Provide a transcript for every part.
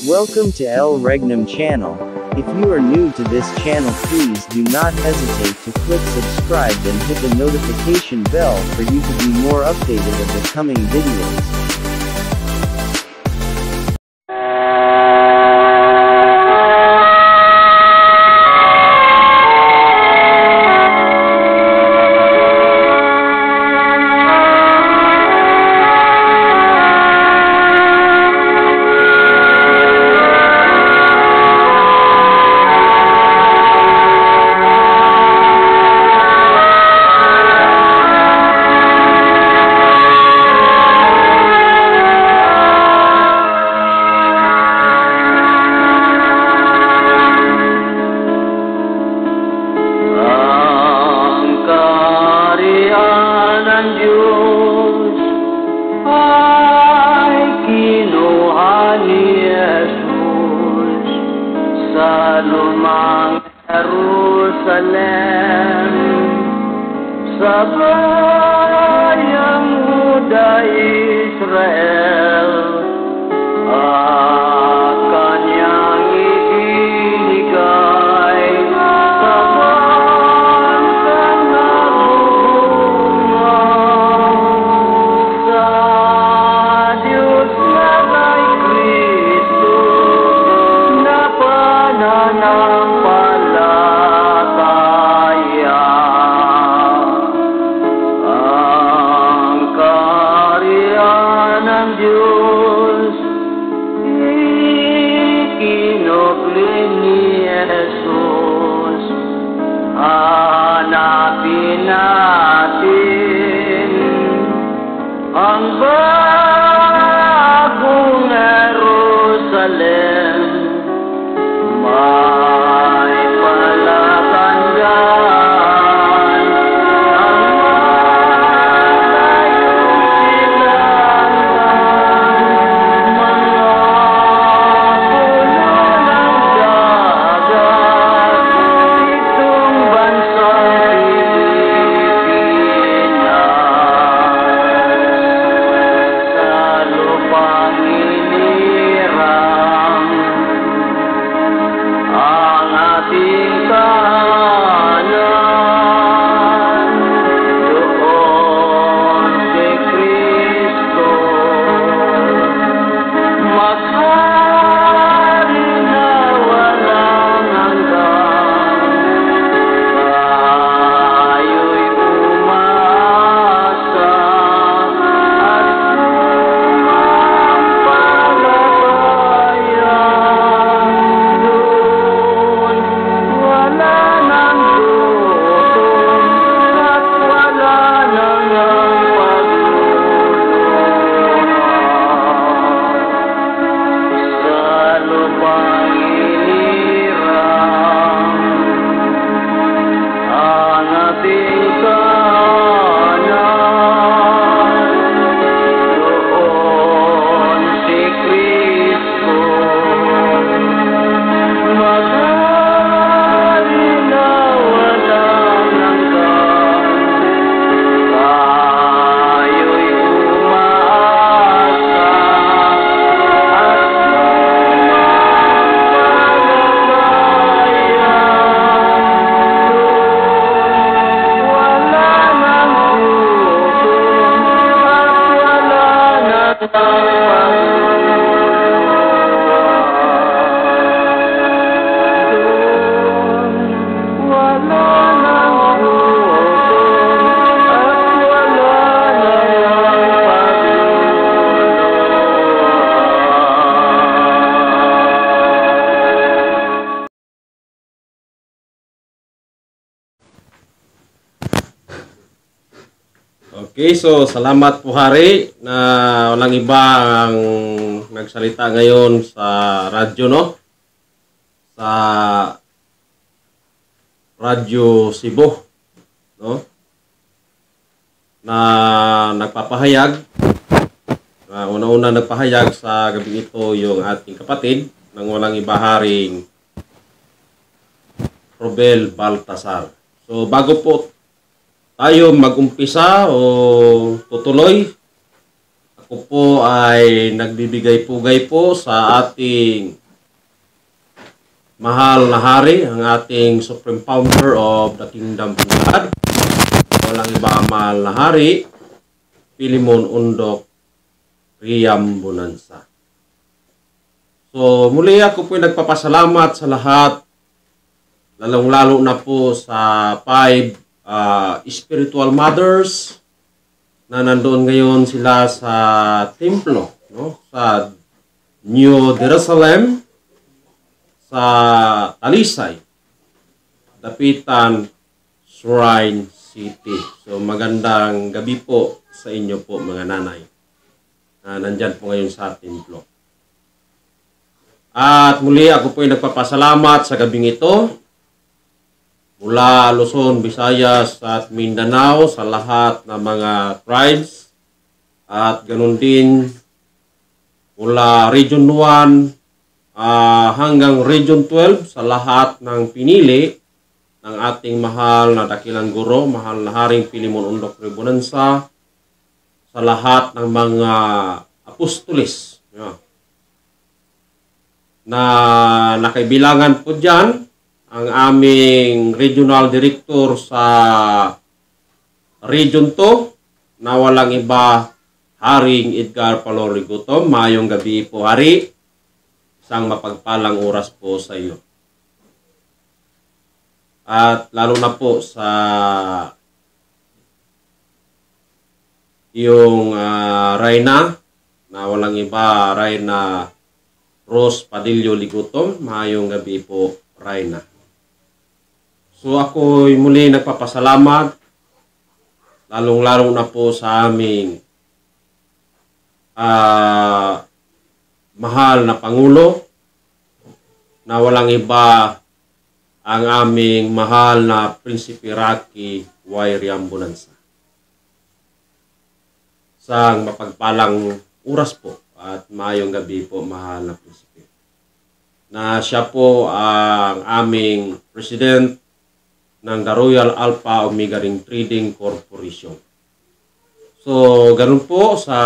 Welcome to El Regnum channel. If you are new to this channel, please do not hesitate to click subscribe and hit the notification bell for you to be more updated of the coming videos. Lumang Jerusalem, sa bayang Huda Israel, kanyang ibinigay sa bansang nagbubunga sa Diyos na kay Kristo na pananampalataya. Ang kaharian ng Diyos ikinubli ni Jesus. Hanapin natin ang bagong Jerusalem. May palatandaan ang malayong silangan, mga puno ng dagat, itong bansang Pilipinas. Sa lupang inirang ang ating tahanan, doon si Kristo maghari na walang hanggan. Tayo'y umasa at sumampalataya. Doon wala nang gutom at wala nang pagluluha. Sa lupang inirang ang ating tahanan, doon si Kristo maghari na walang hanggan. Tayo'y umaasa at sumampalataya. Doon wala nang gutom at wala nang pagluluha. Wala nang gutom at wala nang pagluluha. Okay, so salamat po Hari na walang iba ang nagsalita ngayon sa radyo, no? Sa Radyo Cebu, no? Na nagpapahayag, na una-una nagpahayag sa gabi ito yung ating kapatid ng walang iba Haring Robel Baltasar. So bago po tayo mag-umpisa o tutuloy, ako ako po ay nagbibigay-pugay po sa ating mahal na hari, ang ating Supreme Founder of the Kingdom of God. Walang iba ang mahal na hari, Philemon Undok Riambunansa. So muli ako po nagpapasalamat sa lahat, lalong-lalo na po sa 5 spiritual mothers na nandoon ngayon sila sa templo, no? Sa New Jerusalem, sa Talisay, Dapitan, Shrine City. So magandang gabi po sa inyo po mga nanay na nandyan po ngayon sa templo. At muli ako po ay nagpapasalamat sa gabing ito mula Luzon, Visayas at Mindanao sa lahat ng mga tribes at ganun din mula Region 1 hanggang Region 12 sa lahat ng pinili ng ating mahal na dakilang guro, mahal na Haring Philemon Undok Riambunansa, sa lahat ng mga apostolis na nakaibilangan po dyan, ang aming regional director sa Region 2 na walang iba, Haring Edgar Palori Gutom. Mayong gabi po, Hari. Isang mapagpalang oras po sa iyo. At lalo na po sa yung Reyna na walang iba, Reyna Rose Padillo Ligutom. Mayong gabi po, Reyna. So ako muli nagpapasalamat lalong-lalo na po sa aming mahal na Pangulo na walang iba ang aming mahal na Prinsipe Rocky Y. Riambunansa. Sang mapagpalang oras po at mayong gabi po, mahal na Prinsipe. Na siya po ang aming President ng The Royal Alpha Omega Ring Trading Corporation. So, ganun po sa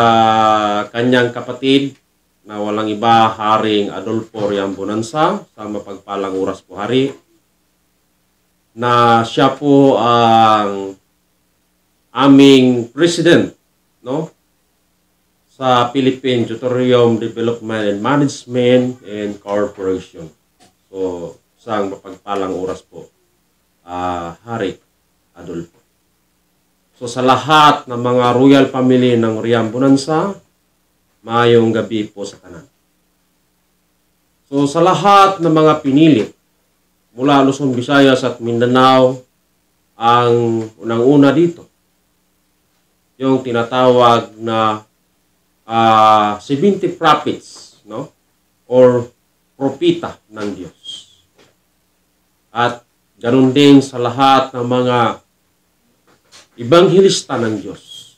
kanyang kapatid na walang iba, Haring Adolfo Riambunansa, sa mapagpalang oras po, Hari, na siya po ang aming President, no? Sa Philippine Tutorium Development and Management and Corporation. So, sang mapagpalang oras po, Hari Adolfo. So, sa lahat ng mga royal family ng Riambunansa, mayong gabi po sa kanan. So, sa lahat ng mga pinili mula Luzon, Visayas at Mindanao, ang unang-una dito, yung tinatawag na 70 prophets, no? Or propita ng Diyos. At ganun din sa lahat ng mga ibanghilista ng Diyos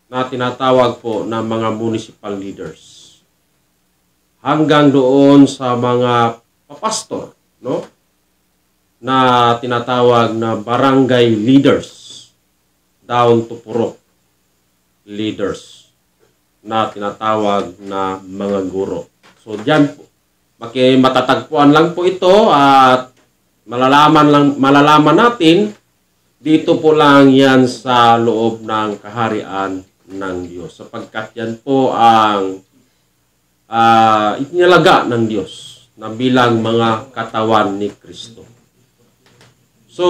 na tinatawag po ng mga municipal leaders. Hanggang doon sa mga papastor, no? Na tinatawag na barangay leaders, down to purok leaders na tinatawag na mga guro. So diyan po, matatagpuan lang po ito at malalaman natin dito po lang yan sa loob ng kaharian ng Diyos. Sapagkat yan po ang itinalaga ng Diyos na bilang mga katawan ni Kristo. So,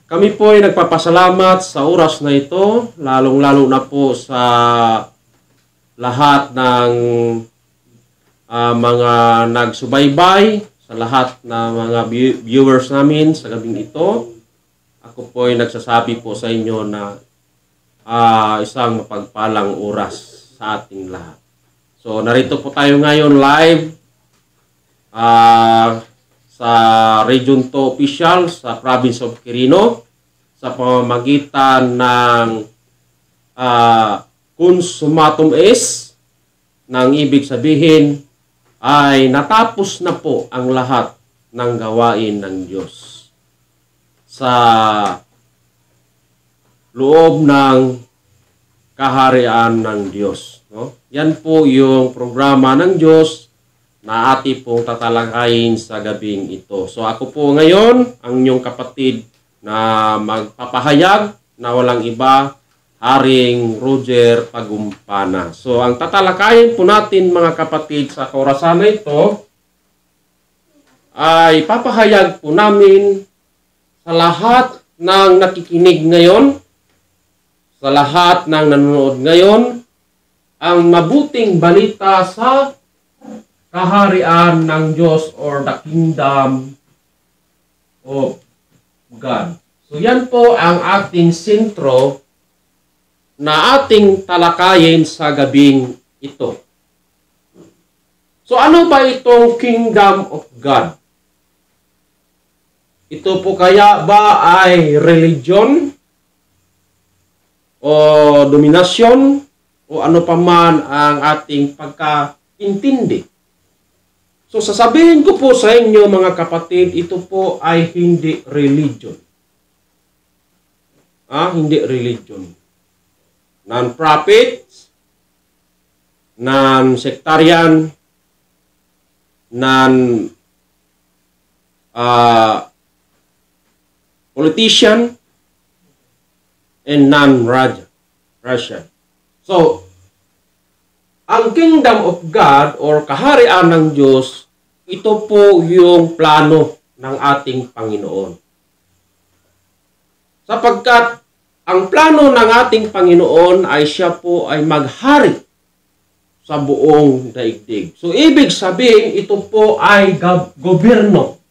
kami po ay nagpapasalamat sa oras na ito, lalong-lalo na po sa lahat ng mga nagsubaybay, sa lahat ng mga viewers namin sa gabing ito. Ako po ay nagsasabi po sa inyo na isang mapagpalang oras sa ating lahat. So, narito po tayo ngayon live sa Region 2 official sa Province of Quirino sa pamamagitan ng consumatum est, nang ibig sabihin ay natapos na po ang lahat ng gawain ng Diyos sa loob ng kaharian ng Diyos. No? Yan po yung programa ng Diyos na ating pong tatalakayin sa gabing ito. So ako po ngayon, ang inyong kapatid na magpapahayag na walang iba, Haring Roger Pagumpana. So ang tatalakayin po natin mga kapatid sa orasan na ito ay papahayag po namin sa lahat ng nakikinig ngayon, sa lahat ng nanonood ngayon, ang mabuting balita sa kaharian ng Diyos or the kingdom of God. So yan po ang ating sentro na ating talakayin sa gabing ito. So ano ba itong kingdom of God? Ito po kaya ba ay religion o dominasyon o ano pa man ang ating pagkaintindi? So sasabihin ko po sa inyo mga kapatid, ito po ay hindi religion. Hindi religion. Non-profit, non-sectarian, politician, and non-Russian. So, ang kingdom of God or kaharian ng Diyos, ito po yung plano ng ating Panginoon. Sapagkat ang plano ng ating Panginoon ay siya po ay maghari sa buong daigdig. So, ibig sabihin, ito po ay gobyerno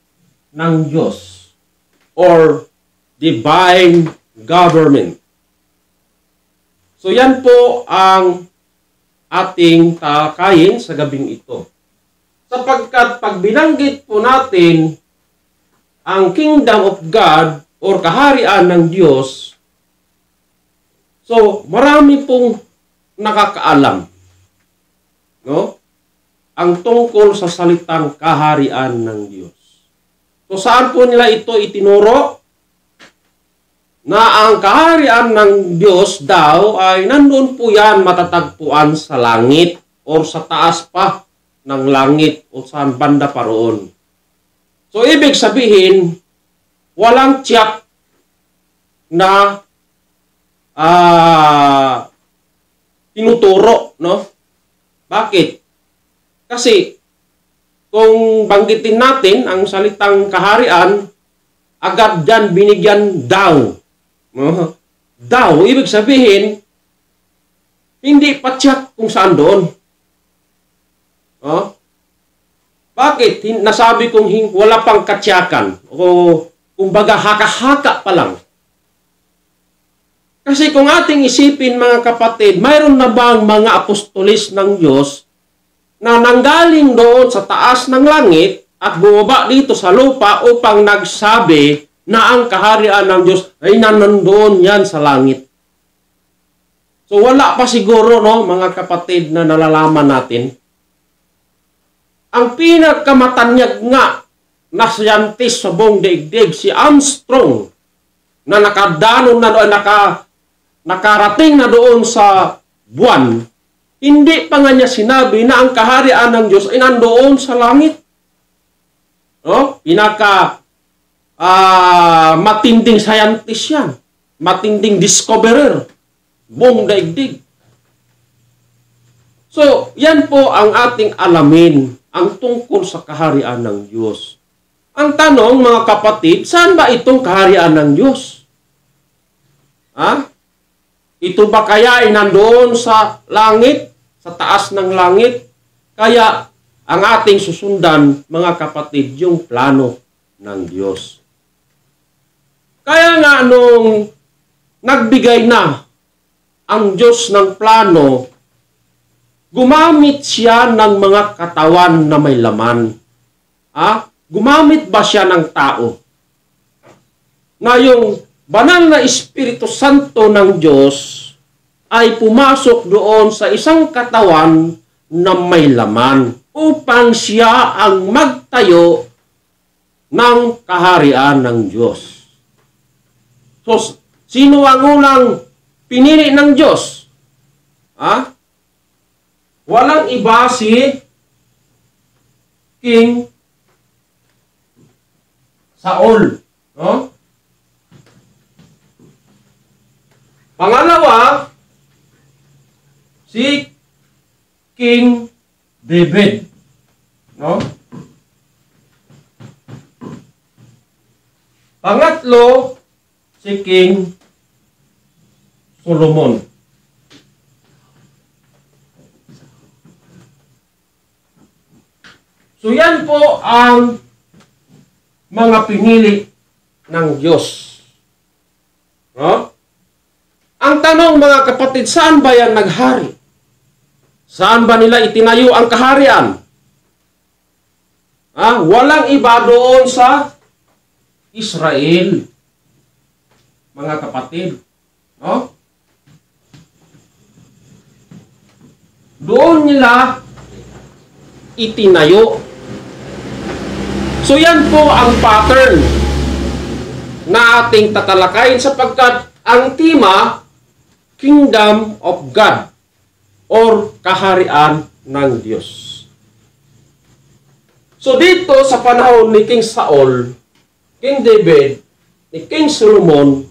ng Diyos or divine government. So, yan po ang ating talakayin sa gabing ito. Sapagkat pag binanggit po natin ang kingdom of God or kaharian ng Diyos, so marami pong nakakaalam, no? Ang tungkol sa salitang kaharian ng Diyos. So saan po nila ito itinuro? Na ang kaharian ng Diyos daw ay nandun po yan matatagpuan sa langit or sa taas pa ng langit o saan banda pa roon. So ibig sabihin, walang tiyak na tinuturo, no? Bakit? Kasi kung banggitin natin ang salitang kaharian, agad dyan binigyan daw. Daw, ibig sabihin, hindi pa tiyak kung saan doon. Bakit? Nasabi kong wala pang katsyakan o kumbaga haka-haka pa lang. Kasi kung ating isipin mga kapatid, mayroon na bang mga apostolis ng Diyos na nanggaling doon sa taas ng langit at bumaba dito sa lupa upang nagsabi na ang kaharian ng Diyos ay nandoon yan sa langit. So wala pa siguro, no, mga kapatid, na nalalaman natin. Ang pinakamatanyag nga na scientist sa buong daigdig, si Armstrong, na nakarating na doon sa buwan, hindi pa nga niya sinabi na ang kaharian ng Diyos ay nandoon sa langit. No? Matinding scientist yan. Matinding discoverer. Buong daigdig. So, yan po ang ating alamin, ang tungkol sa kaharian ng Diyos. Ang tanong, mga kapatid, saan ba itong kaharian ng Diyos? Ito ba kaya ay nandoon sa langit, sa taas ng langit? Kaya ang ating susundan, mga kapatid, yung plano ng Diyos. Kaya nga nung nagbigay na ang Diyos ng plano, gumamit siya ng mga katawan na may laman. Gumamit ba siya ng tao? Na yung banal na Espiritu Santo ng Diyos ay pumasok doon sa isang katawan na may laman upang siya ang magtayo ng kaharian ng Diyos. So, sino ang unang pinili ng Diyos Walang iba si King Saul. No? Pangalawa, si King David. No? Pangatlo, si King Solomon. So yan po ang mga pinili ng Diyos. No? Ang tanong mga kapatid, saan ba yan naghari? Saan ba nila itinayo ang kaharian? Walang iba doon sa Israel. Mga kapatid. No? Doon nila itinayo. So yan po ang pattern na ating tatalakayin sapagkat ang tema, Kingdom of God or kaharian ng Diyos. So dito sa panahon ni King Saul, King David, ni King Solomon,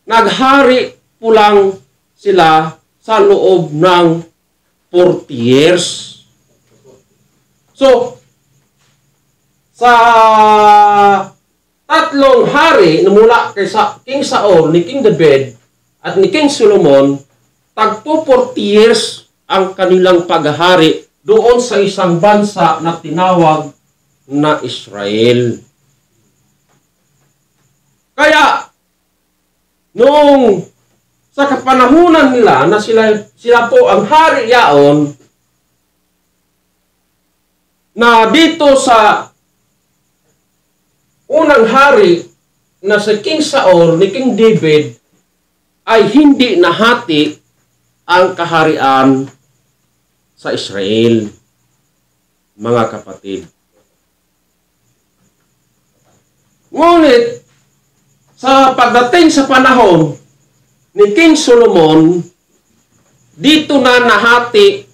naghari po lang sila sa loob ng 40 years. So, sa tatlong hari na mula kay King Saul, ni King David, at ni King Solomon, tagpo 40 years ang kanilang paghahari doon sa isang bansa na tinawag na Israel. Kaya, noong sa kapanahunan nila na sila po ang hari yaon, na dito sa unang hari na si King Saul ni King David ay hindi nahati ang kaharian sa Israel, mga kapatid. Ngunit sa pagdating sa panahon ni King Solomon, dito na nahati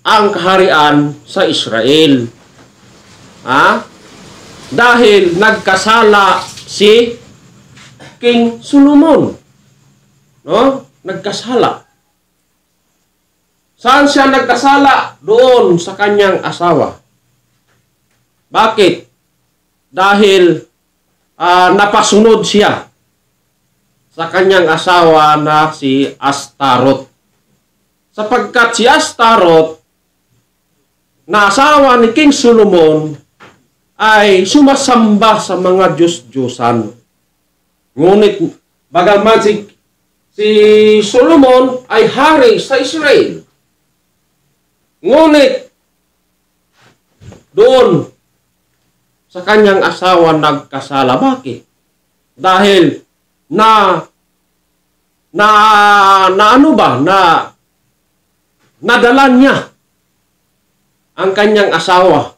ang kaharian sa Israel. Dahil nagkasala si King Solomon. No? Nagkasala. Saan siya nagkasala? Doon sa kanyang asawa. Bakit? Dahil napasunod siya sa kanyang asawa na si Astaroth. Sapagkat si Astaroth na asawa ni King Solomon ay sumasamba sa mga Diyos-Diyosan. Ngunit bagaman si Solomon ay hari sa Israel, ngunit doon sa kanyang asawa nagkasala. Bakit? Dahil nadala niya ang kanyang asawa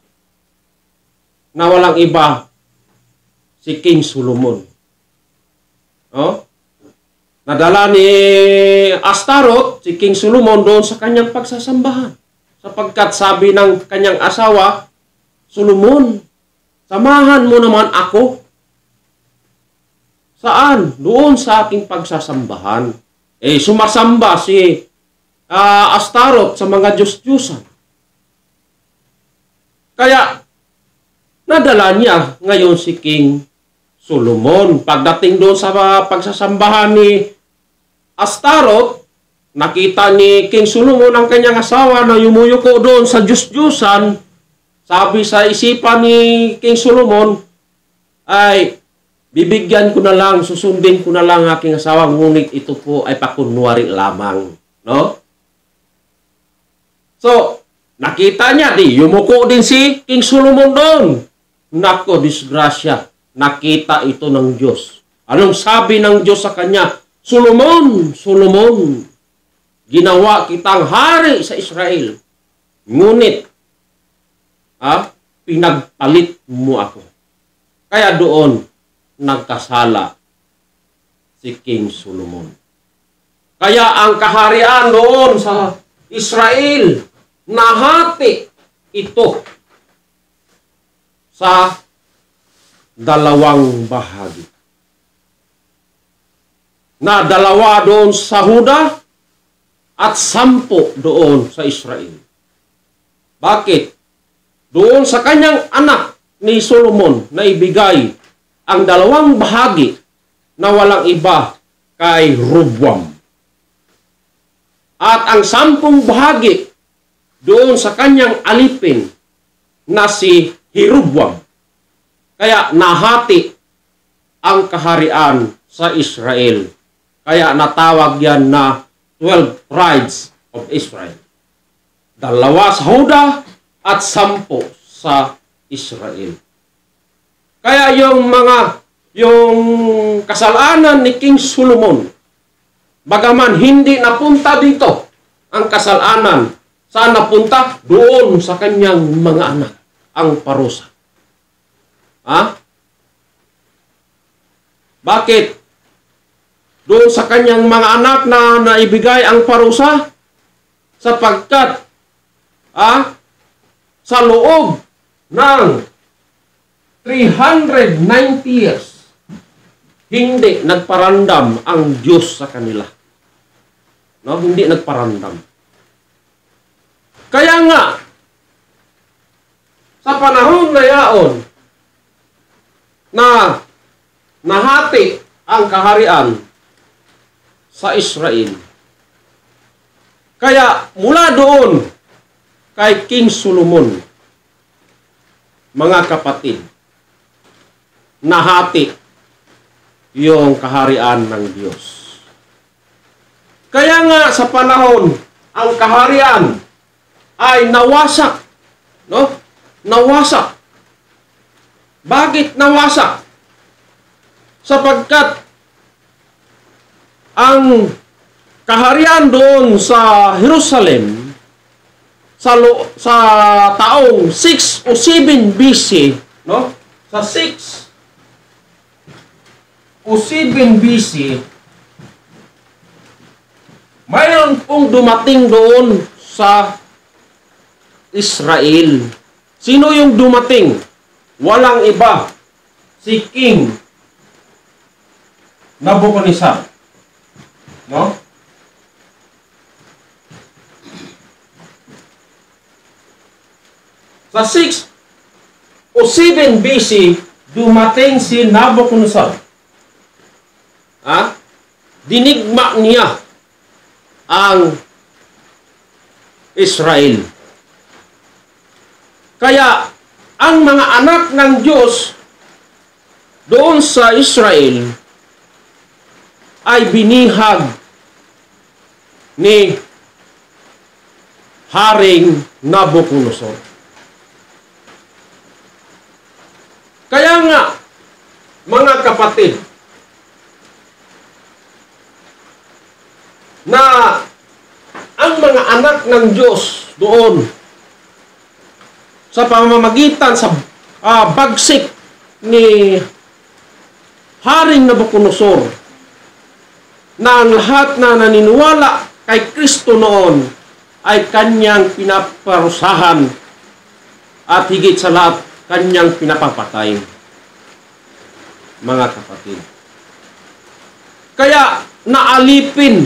na walang iba si King Solomon. No? Nadala ni Astaroth si King Solomon doon sa kanyang pagsasambahan. Sapagkat sabi ng kanyang asawa, Solomon, samahan mo naman ako. Saan? Doon sa aking pagsasambahan. Sumasamba si Astaroth sa mga Diyos-Diyosan. Kaya, nadala niya ngayon si King Solomon. Pagdating doon sa pagsasambahan ni Astaroth, nakita ni King Solomon ang kanyang asawa na yumuyuko doon sa Diyos-Diyosan. Sabi sa isipan ni King Solomon, ay bibigyan ko na lang, susundin ko na lang aking asawa, ngunit ito po ay pakunwari lamang. No? So, nakita niya, yumuko din si King Solomon doon. Nako, disgrasya. Nakita ito ng Diyos. Anong sabi ng Diyos sa kanya? Solomon, Solomon, ginawa kitang hari sa Israel. Ngunit, pinagpalit mo ako. Kaya doon, nagkasala si King Solomon. Kaya ang kaharian doon sa Israel, nahati ito sa dalawang bahagi. Na dalawa doon sa Huda at 10 doon sa Israel. Bakit? Doon sa kanyang anak ni Solomon na ibigay ang dalawang bahagi na walang iba kay Rehoboam. At ang 10 bahagi doon sa kanyang alipin na si Jeroboam. Kaya nahati ang kaharian sa Israel. Kaya natawag yan na 12 tribes of Israel. 2 sa Huda at 10 sa Israel. Kaya yung kasalanan ni King Solomon, bagaman hindi napunta dito ang kasalanan, saan napunta? Doon sa kanyang mga anak, ang parusa. Ha? Bakit? Doon sa kanyang mga anak na naibigay ang parusa? Sapagkat sa loob ng 390 years, hindi nagparandam ang Diyos sa kanila. No, hindi nagparandam. Kaya nga, sa panahon na yaon, na nahati ang kaharian sa Israel. Kaya mula doon kay King Solomon, mga kapatid, nahati yung kaharian ng Diyos. Kaya nga sa panahon, ang kaharian ay nawasak. No? Nawasak. Bakit nawasak? Sapagkat ang kaharian doon sa Jerusalem sa taong 6 o 7 BC, no? Sa 6 o 7 BC, mayroon pong dumating doon sa Israel. Sino yung dumating? Walang iba. Si King Nabucodonosor. No? Sa 6 o 7 BC, dumating si Nabucodonosor. Dinigma niya ang Israel. Kaya, ang mga anak ng Diyos doon sa Israel ay binihag ni Haring Nabucodonosor. Kaya nga, mga kapatid, na ang mga anak ng Diyos doon sa pamamagitan sa bagsik ni Haring Nabucodonosor, na ang lahat na naniniwala kay Kristo noon ay kanyang pinaparusahan at higit sa lahat kanyang pinapapatay. Mga kapatid, kaya naalipin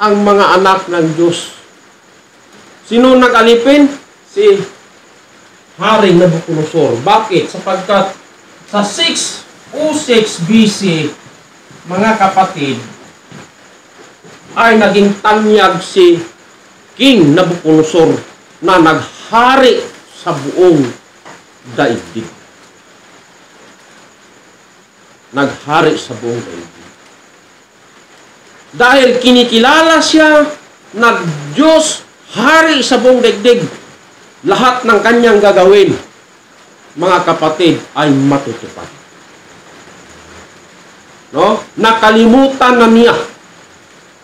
ang mga anak ng Diyos. Sino nag-alipin? Si Haring Nabucodonosor. Bakit? Sapagkat sa 606 BC, mga kapatid, ay naging tanyag si King Nabucodonosor na naghari sa buong daigdig. Naghari sa buong daigdig. Dahil kinikilala siya na Diyos, hari sa buong daigdig, lahat ng kanyang gagawin, mga kapatid, ay matutupad. No? Nakalimutan na niya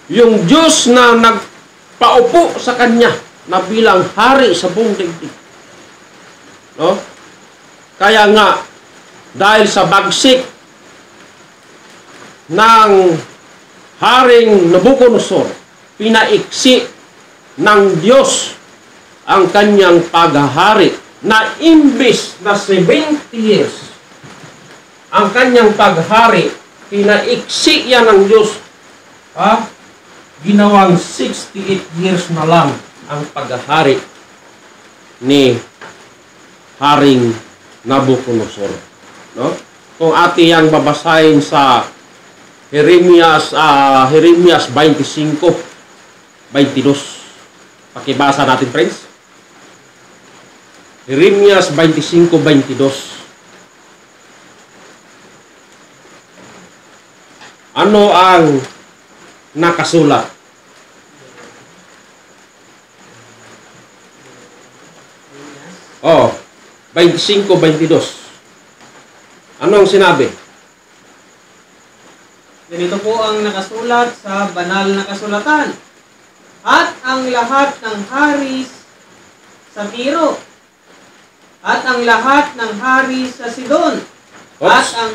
yung Diyos na nagpaupo sa kanya na bilang hari sa buong daigdig. No? Kaya nga, dahil sa bagsik ng Haring Nabucodonosor, pinaiksi ng Diyos ang kanyang paghahari na imbis na 70 years ang kanyang paghari, pinaiksi yan ng Diyos. Ginawang 68 years na lang ang paghahari ni Haring Nabucodonosor. No? Kung ati yang babasahin sa Jeremias 25:22. Pakibasa natin, friends. Jeremias 25:22. Ano ang nakasulat? Oh, 25:22. Ano ang sinabi? Ganito po ang nakasulat sa banal na kasulatan. At ang lahat ng hari sa Tiro, at ang lahat ng hari sa Sidon, at Oops. ang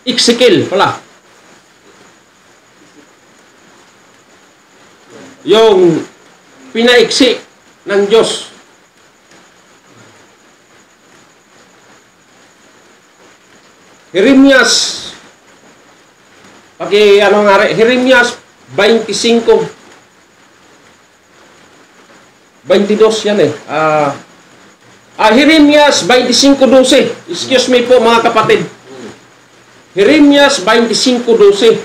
Ezekiel pala. Yung pinaiksi ng Diyos. Jeremias, Jeremias 25:22 yan eh. Jeremias 25:12. Excuse me po mga kapatid. Jeremias 25:12.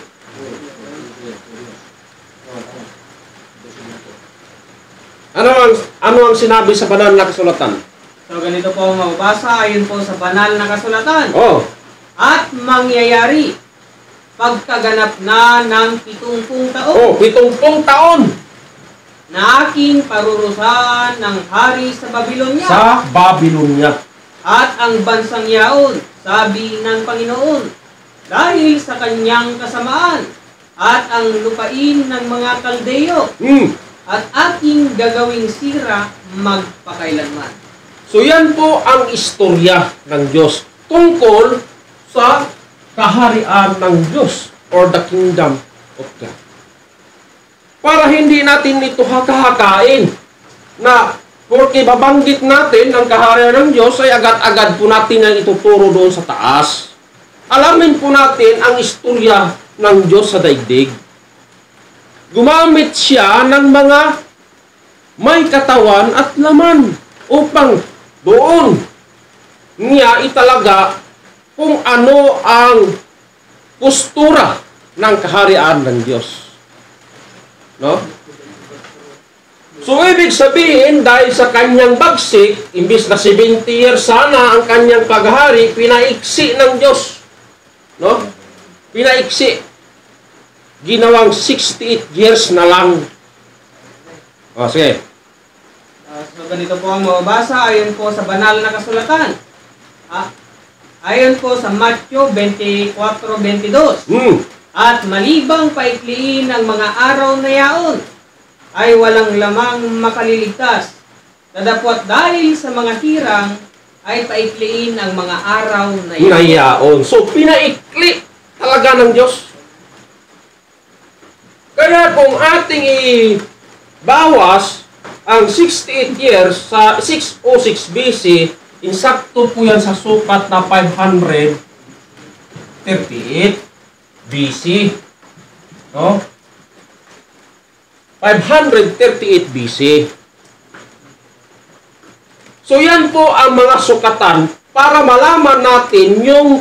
Ano ang sinabi sa banal na kasulatan? so ganito po ang mababasa ayon po sa banal na kasulatan. Oh, At mangyayari pagkaganap na ng 70 taon 70 taon na aking parurusahan ng hari sa Babylonia. sa Babylonia. At ang bansang yaon, sabi ng Panginoon, dahil sa kanyang kasamaan, at ang lupain ng mga Kaldeyo, at aking gagawing sira magpakailanman. So yan po ang istorya ng Diyos tungkol sa kaharian ng Diyos or the kingdom of God. Para hindi natin ito haka-hakain na porque babanggit natin ang kaharian ng Diyos ay agad-agad po natin ang ituturo doon sa taas. Alamin po natin ang istorya ng Diyos sa daigdig. Gumamit siya ng mga may katawan at laman upang doon niya italaga kung ano ang postura ng kaharian ng Diyos. No? So, ibig sabihin, dahil sa kanyang bagsik, imbis na 70 years sana ang kanyang paghari, pinaiksi ng Diyos. No? Pinaiksi. Ginawang 68 years na lang. O, sige. So ganito po ang mababasa ayon po sa banal na kasulatan. Ayon po sa Matthew 24:22. At malibang paikliin ang mga araw na yaon, ay walang lamang makaliligtas. Dadapwat dahil sa mga hirang, ay paikliin ang mga araw na yaon. Nayaon. So, pinaikli talaga ng Diyos. Kaya kung ating ibawas ang 68 years sa 606 BC, insakto po yan sa sukat na 538 BC. No? 538 BC. So yan po ang mga sukatan para malaman natin yung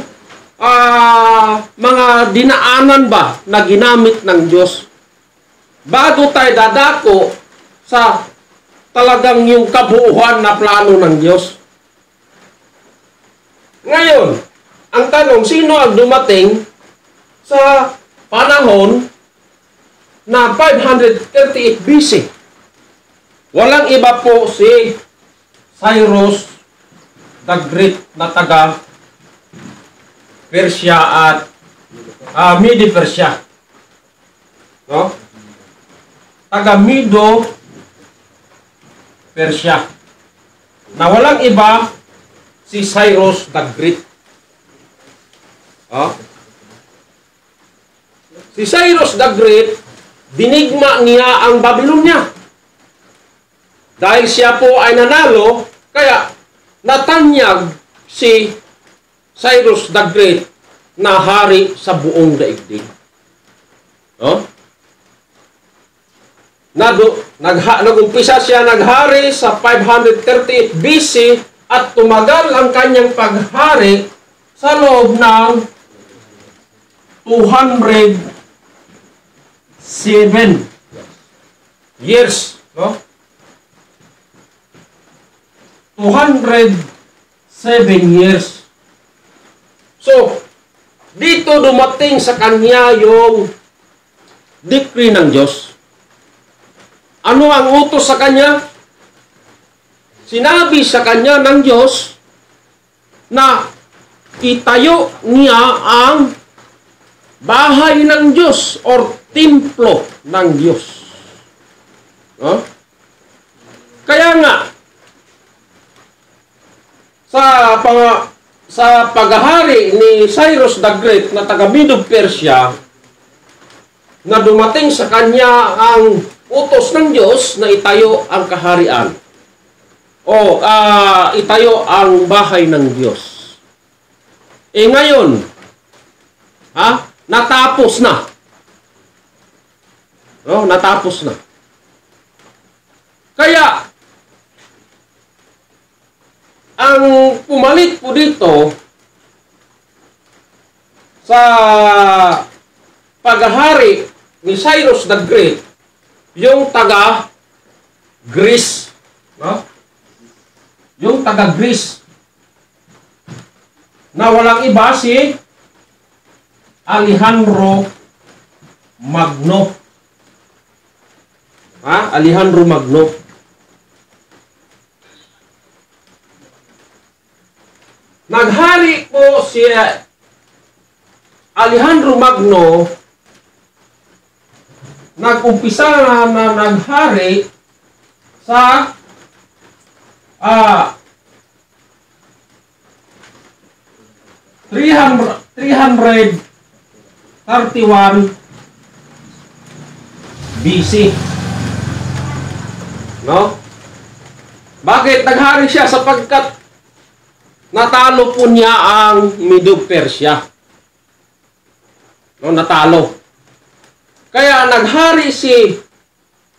mga dinaanan ba na ginamit ng Diyos bago tayo dadako sa talagang yung kabuuan na plano ng Diyos. Ngayon, ang tanong, sino ang dumating sa panahon na 538 BC? Walang iba po si Cyrus the Great na taga Persia at Mede Persia. No? Taga Medo Persia. Na walang iba si Cyrus the Great. Oh. Si Cyrus the Great, dinigma niya ang Babylonia. Dahil siya po ay nanalo, kaya natanyag si Cyrus the Great na hari sa buong daigdig. Oh? Nag-umpisa siya naghari sa 538 BC at tumagal ang kanyang paghari sa loob ng 207 years. No? 207 years. So, dito dumating sa kanya yung decree ng Diyos. Ano ang utos sa kanya? Sinabi sa kanya ng Diyos na itayo niya ang bahay ng Diyos or templo ng Diyos. No? Kaya nga, sa paghahari ni Cyrus the Great na taga Medo Persia, na dumating sa kanya ang utos ng Diyos na itayo ang kaharian o itayo ang bahay ng Diyos. Ngayon, natapos na. Natapos na. Kaya, ang pumalit po dito sa paghahari ni Cyrus the Great, yung taga Greece, no? Yung taga Greece na walang iba si Alejandro Magno. Alejandro Magno. Naghari po si Alejandro Magno, nag-umpisa na naghari sa 331 BC. No? Bakit naghari siya? Sapagkat natalo po niya ang Medo Persia. No, natalo. Kaya naghari si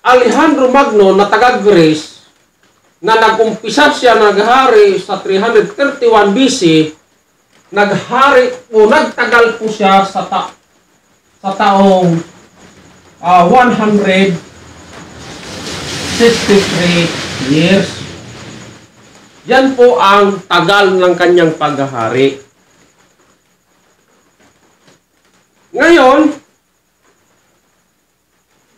Alejandro Magno na taga Greece, na nag-umpisa siya naghari sa 331 BC, nagtagal po siya sa taong 163 years. Yan po ang tagal ng kanyang paghahari. Ngayon,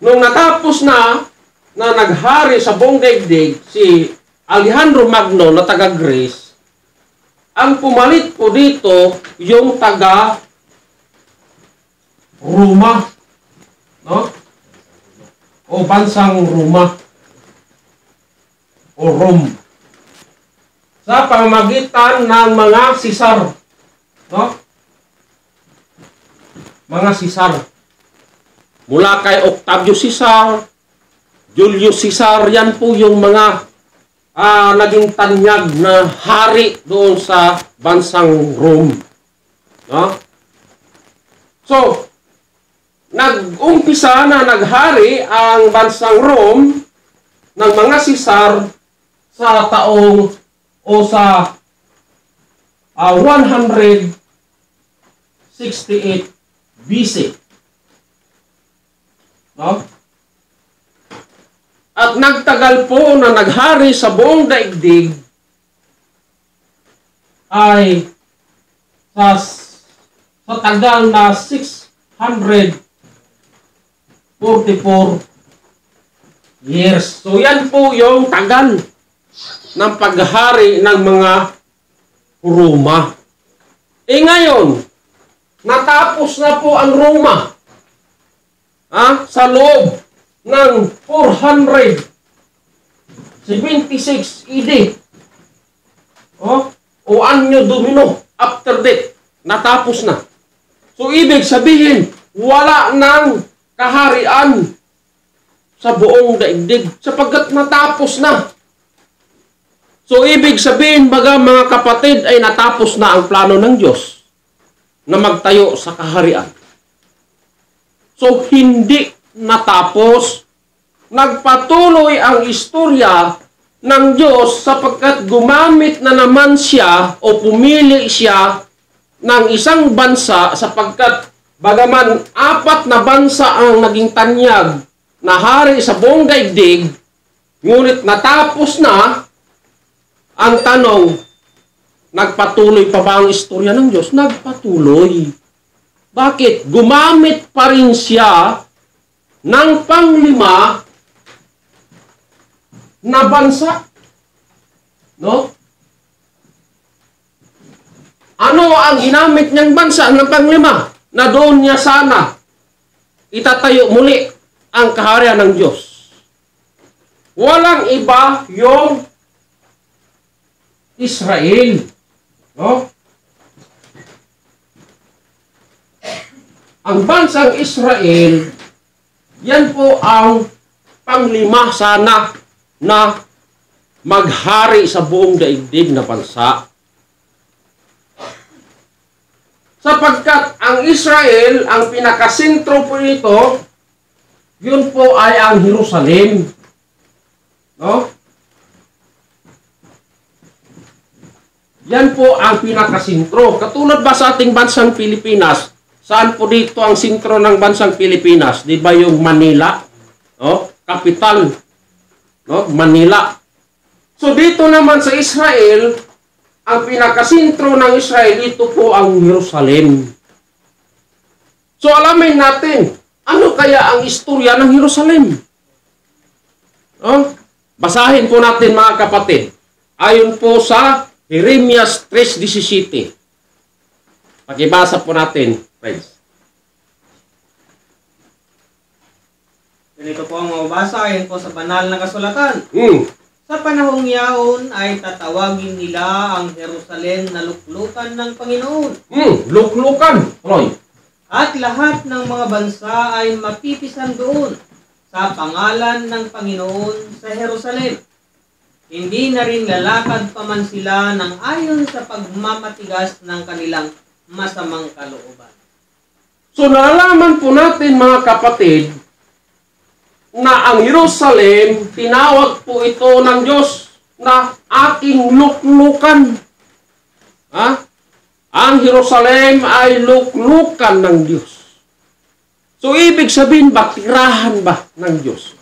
nung natapos na naghari sa buong daigdig si Alejandro Magno na taga Greece, ang pumalit po dito yung taga Roma, no? O bansang Roma o Rome, sa pamamagitan ng mga Caesar, no? Mga Caesar. Mula kay Octavio Caesar, Julius Caesar, yan po yung mga naging tanyag na hari doon sa bansang Rome. No? So, nag-umpisa na naghari ang bansang Rome ng mga Caesar sa taong o sa 168 BC. No? At nagtagal po na naghari sa buong daigdig ay sa tagal na 644 years. So yan po yung tagal ng paghari ng mga Roma. Ngayon, natapos na po ang Roma sa loob ng 476 AD. O Anno Domino, after that, natapos na. So, ibig sabihin, wala nang kaharian sa buong daigdig sapagkat natapos na. So, ibig sabihin, mga kapatid, ay natapos na ang plano ng Diyos na magtayo sa kaharian. So, hindi natapos. Nagpatuloy ang istorya ng Diyos sapagkat gumamit na naman siya o pumili siya ng isang bansa sapagkat bagaman 4 na bansa ang naging tanyag na hari sa buong daigdig, ngunit natapos na. Ang tanong, nagpatuloy pa ba ang istorya ng Diyos? Nagpatuloy. Bakit? Gumamit pa rin siya ng panglima na bansa. No? Ano ang ginamit niyang bansa ng panglima? Na doon niya sana itatayo muli ang kaharian ng Diyos. Walang iba yung Israel. No? Ang bansang Israel, yan po ang panglima sana na maghari sa buong daigdig na bansa. Sapagkat ang Israel, ang pinakasentro po nito, yun po ay ang Jerusalem. No? Yan po ang pinakasentro. Katulad ba sa ating bansang Pilipinas? Saan po dito ang sentro ng bansang Pilipinas? Di ba yung Manila? No? Capital. No? Manila. So dito naman sa Israel, ang pinakasentro ng Israel, ito po ang Jerusalem. So alamin natin, ano kaya ang istorya ng Jerusalem? No? Basahin po natin mga kapatid. Ayon po sa Jeremias 3:17. Pakibasa po natin, friends. Ganito po ang mababasa ayon po sa banal na kasulatan. Hmm. Sa panahong yaon ay tatawagin nila ang Jerusalem na luklukan ng Panginoon. Luklukan, Roy. At lahat ng mga bansa ay mapipisan doon sa pangalan ng Panginoon sa Jerusalem. Hindi na rin lalakad pa man sila ng ayon sa pagmamatigas ng kanilang masamang kalooban. So nalalaman po natin mga kapatid na ang Jerusalem, tinawag po ito ng Diyos na aking luklukan. Ha? Ang Jerusalem ay luklukan ng Diyos. So ibig sabihin ba, tirahan ba ng Diyos?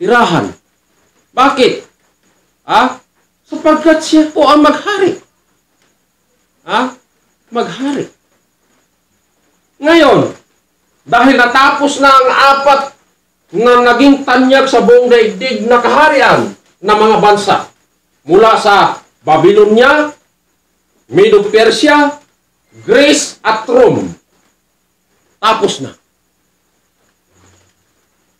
Tirahan. Bakit? Ha? Sapagkat siya po ang maghari. Ha? Maghari. Ngayon, dahil natapos na ang 4 na naging tanyag sa buong daigdig na kaharian ng mga bansa mula sa Babylonia, Medo-Persia, Greece at Rome. Tapos na.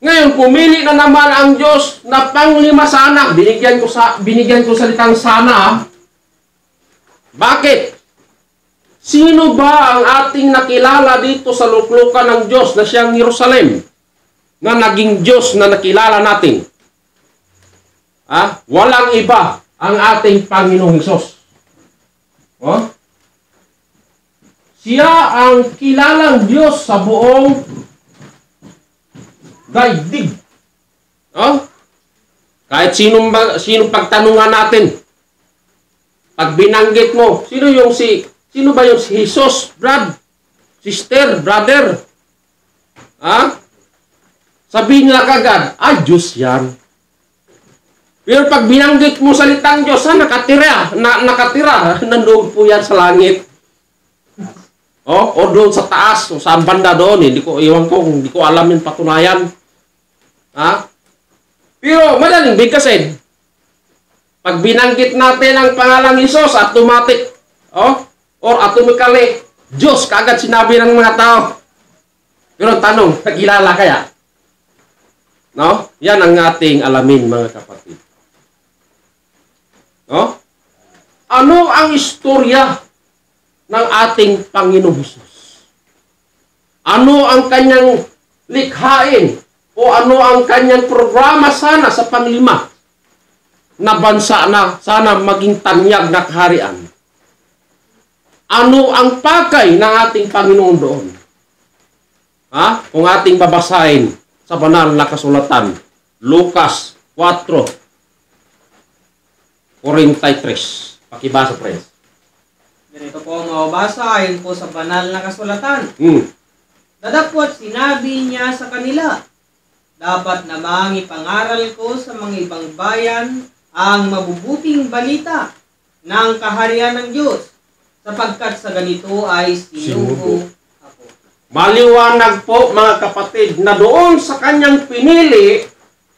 Ngayon, pumili na naman ang Diyos na panglima sana. Binigyan ko salitang sana. Bakit? Sino ba ang ating nakilala dito sa luklukan ng Diyos na siyang Jerusalem? Na naging Diyos na nakilala natin? Walang iba ang ating Panginoong Hesus. Siya ang kilalang Diyos sa buong daigdig. Kahit sinong pagtanungan natin, pag binanggit mo, sino ba yung si Jesus, sister, brother? Sabihin nila kagad, Diyos yan. Pero pag binanggit mo salitang Diyos, nakatira, nandoon po yan sa langit. O doon sa taas, o sa banda doon, hindi ko alam yung patunayan. Pero madaling bigkasin. Pag binanggit natin ang pangalang Hesus, automatic, or atomically, Diyos, kagad sinabi ng mga tao. Pero tanong, nakilala kaya? No? Yan ang ating alamin, mga kapatid. No? Ano ang istorya ng ating Panginoong Hesus? Ano ang kanyang likhain? O ano ang kanyang programa sana sa panglima na bansa na sana maging tanyag na kaharian? Ano ang pakay ng ating Panginoon doon? Kung ating babasahin sa banal na kasulatan, Lucas 4:43. Pakibasa, friends. Ganito po ang mababasa ayon po sa banal na kasulatan. Datapwat sinabi niya sa kanila, dapat namang ipangaral ko sa mga ibang bayan ang mabubuting balita ng kaharian ng Diyos, sapagkat sa ganito ay sinugo ako. Maliwanag po mga kapatid na doon sa kanyang pinili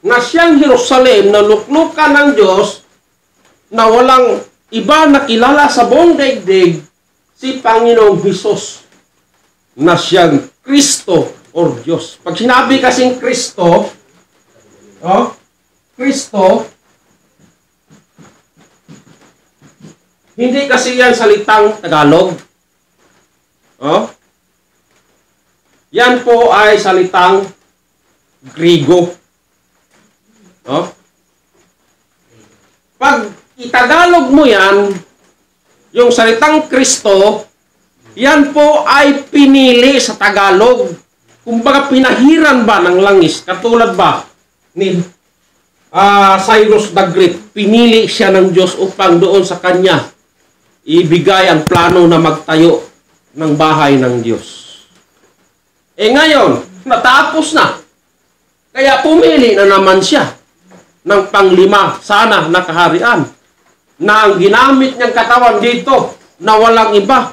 na siyang Jerusalem na luklukan ng Diyos na walang iba na kilala sa buong daigdig, si Panginoong Hesus na siyang Kristo or Diyos. Pag sinabi kasing Kristo, Kristo, hindi kasi yan salitang Tagalog. Yan po ay salitang Griego. Pag itagalog mo yan, yung salitang Kristo, yan po ay pinili sa Tagalog. Kumbaga pinahiran ba ng langis, katulad ba ni Cyrus the Great, pinili siya ng Diyos upang doon sa kanya ibigay ang plano na magtayo ng bahay ng Diyos. Ngayon, natapos na. Kaya pumili na naman siya ng panglima sana na kaharian na ang ginamit niyang katawan dito na walang iba.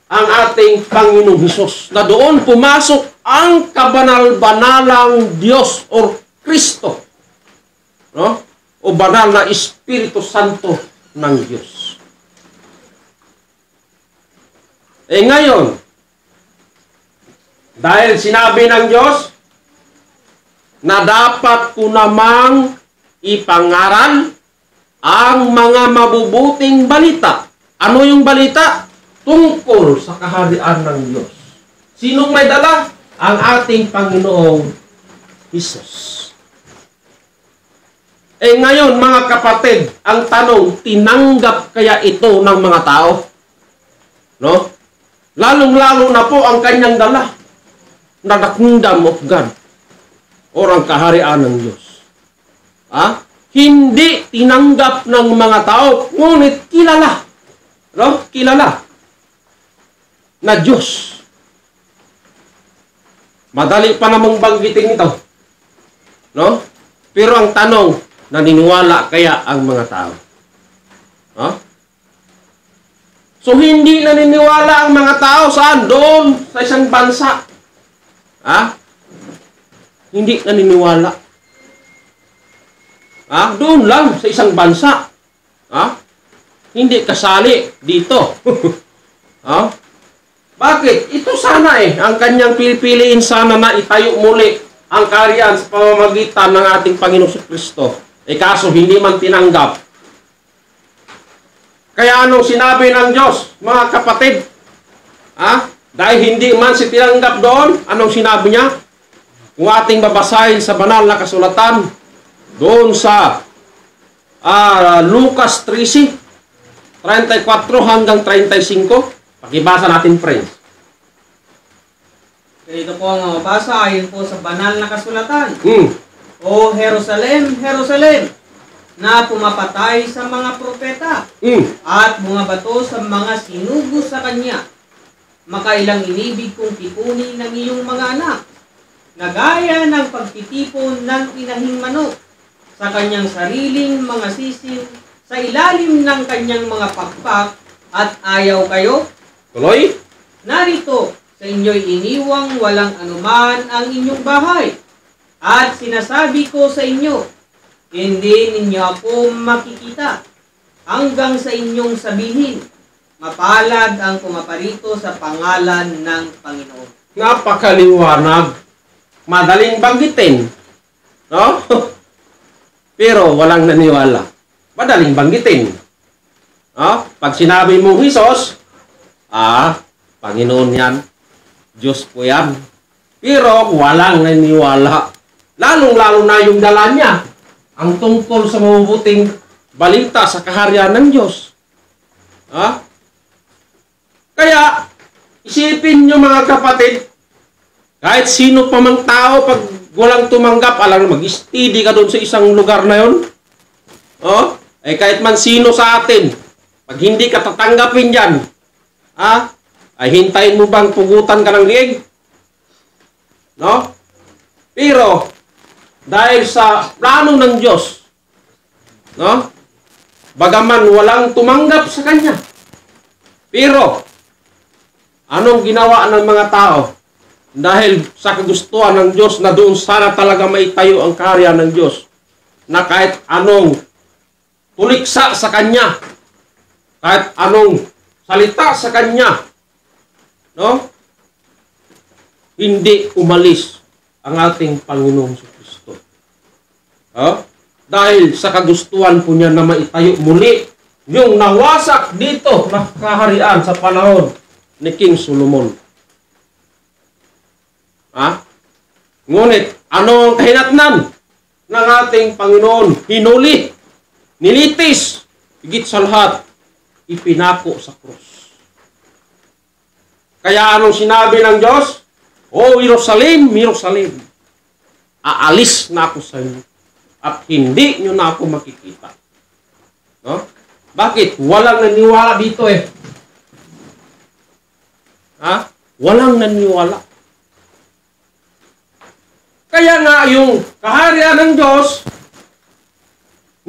Ang ating Panginoong Hesus, na doon pumasok ang kabanal-banalang Diyos or Kristo, o banal na Espiritu Santo ng Diyos. Ngayon, dahil sinabi ng Diyos na dapat ko namang ipangaral ang mga mabubuting balita. Ano yung balita? Tungkol sa kaharian ng Diyos. Sinong may dala? Ang ating Panginoong Hesus. Ngayon, mga kapatid, ang tanong, tinanggap kaya ito ng mga tao? Lalong-lalo na po ang kanyang dala na the kingdom of God o ang kaharian ng Diyos. Hindi tinanggap ng mga tao, ngunit kilala. Kilala na Diyos. Madali pa namang banggitin ito. Pero ang tanong, naniniwala kaya ang mga tao? So, hindi naniniwala ang mga tao saan? Doon, sa isang bansa. Hindi naniniwala. Doon lang, sa isang bansa. Hindi kasali dito. Bakit? Ito sana ang kanyang pipiliin sana na itayo muli ang kaharian sa pamamagitan ng ating Panginoong Kristo. Kaso hindi man tinanggap. Kaya anong sinabi ng Diyos, mga kapatid? Dahil hindi man si tinanggap doon, anong sinabi niya? Kung ating babasahin sa banal na kasulatan, doon sa Lucas 13:34 hanggang 35, pakibasa natin, friends. Ganito po ang mabasa ayon po sa banal na kasulatan. O Jerusalem, Jerusalem, na pumapatay sa mga propeta at bumabato sa mga sinugo sa kanya. Makailang inibig kong tipunin ng iyong mga anak, na gaya ng pagtitipon ng inahing manok sa kanyang sariling mga sisim sa ilalim ng kanyang mga pakpak, at ayaw kayo? Tuloy? Narito, sa inyo'y iniwang walang anuman ang inyong bahay. At sinasabi ko sa inyo, hindi ninyo ako makikita hanggang sa inyong sabihin, mapalad ang pumaparito sa pangalan ng Panginoon. Napakaliwanag. Madaling banggitin. Pero walang naniwala. Madaling banggitin. Pag sinabi mong Hesus, Panginoon yan. Diyos po yan. Pero walang naniniwala. Lalong-lalo na yung dala niya. Ang tungkol sa mabubuting balita sa kaharian ng Diyos. Ha? Kaya, isipin nyo mga kapatid, kahit sino pa mang tao, pag walang tumanggap, alam na mag-steady ka doon sa isang lugar na yun. Oh? Eh kahit man sino sa atin, pag hindi ka tatanggapin dyan, ay hintayin mo bang pugutan ka ng liig? No? Pero, dahil sa plano ng Diyos, no? Bagaman walang tumanggap sa Kanya. Pero, anong ginawa ng mga tao? Dahil sa kagustuhan ng Diyos na doon sana talaga maitayo ang kaharian ng Diyos, na kahit anong tuliksa sa Kanya, kahit anong salita sa Kanya, no? Hindi umalis ang ating Panginoong Kristo. Dahil sa kagustuhan po niya na maitayo muli yung nawasak dito na kaharian sa panahon ni King Solomon. Ngunit, ano ang kahinatnan ng ating Panginoon? Hinuli, nilitis, higit sa lahat, ipinako sa krus. Kaya anong sinabi ng Diyos? O Jerusalem, Jerusalem, aalis na ako sa inyo at hindi nyo na ako makikita. No? Bakit? Walang naniwala dito eh. Walang naniwala. Kaya nga yung kaharian ng Diyos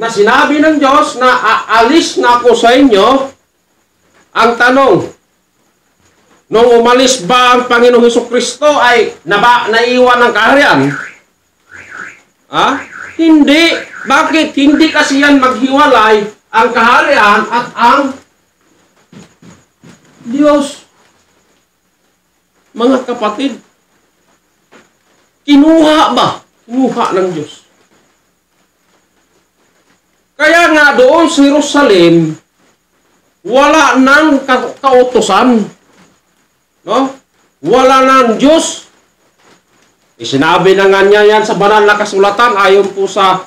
na sinabi ng Diyos na aalis na ako sa inyo, ang tanong, nung umalis ba ang Panginoong Hesukristo ay naiwan ng kaharian? Hindi. Bakit? Hindi kasi yan maghiwalay ang kaharian at ang Diyos. Mga kapatid, kinuha ba? Kinuha ng Diyos. Kaya nga doon sa Jerusalem, wala nang kautusan. No? Wala nang Diyos. Sinabi na nga niya yan sa banal na kasulatan ayon po sa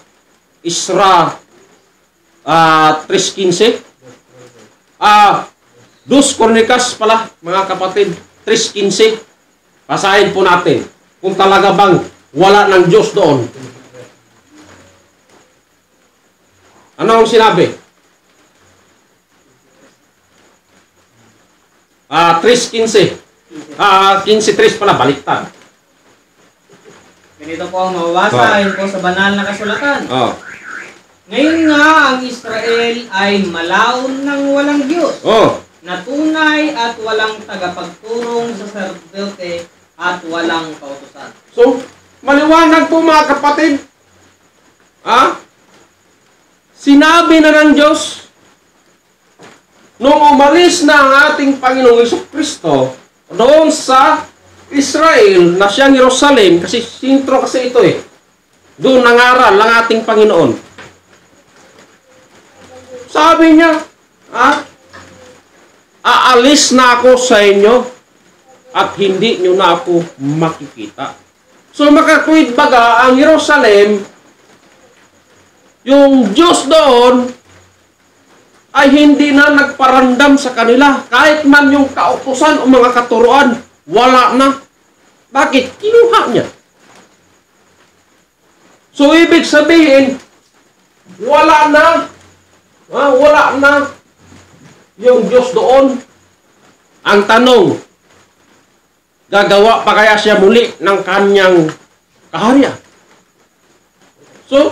Isra 3:15. 2 Crónicas pala, mga kapatid, 3:15. Basahin po natin kung talaga bang wala ng Diyos doon. Ano ang sinabi? 3:15. 15:3 pala, baliktad. Ganito po ang mababasa ayon po sa banal na kasulatan. Ngayon nga ang Israel ay malaon ng walang Diyos, na tunay at walang tagapagturong sa sacerdote at walang kautusan. So, maliwanag po mga kapatid. Sinabi na ng Diyos, nung umalis na ang ating Panginoong Jesucristo doon sa Israel na siyang Jerusalem, kasi sintro kasi ito eh. Doon nangaral ang ating Panginoon. Sabi niya, aalis na ako sa inyo at hindi nyo na ako makikita. So makatuwid baga ang Jerusalem, yung Diyos doon ay hindi na nagparandam sa kanila. Kahit man yung kautusan o mga katuruan, wala na. Bakit? Kinuha niya. So, ibig sabihin, wala na. Wala na yung Diyos doon. Ang tanong, gagawa pa kaya siya muli ng kanyang kaharian? So,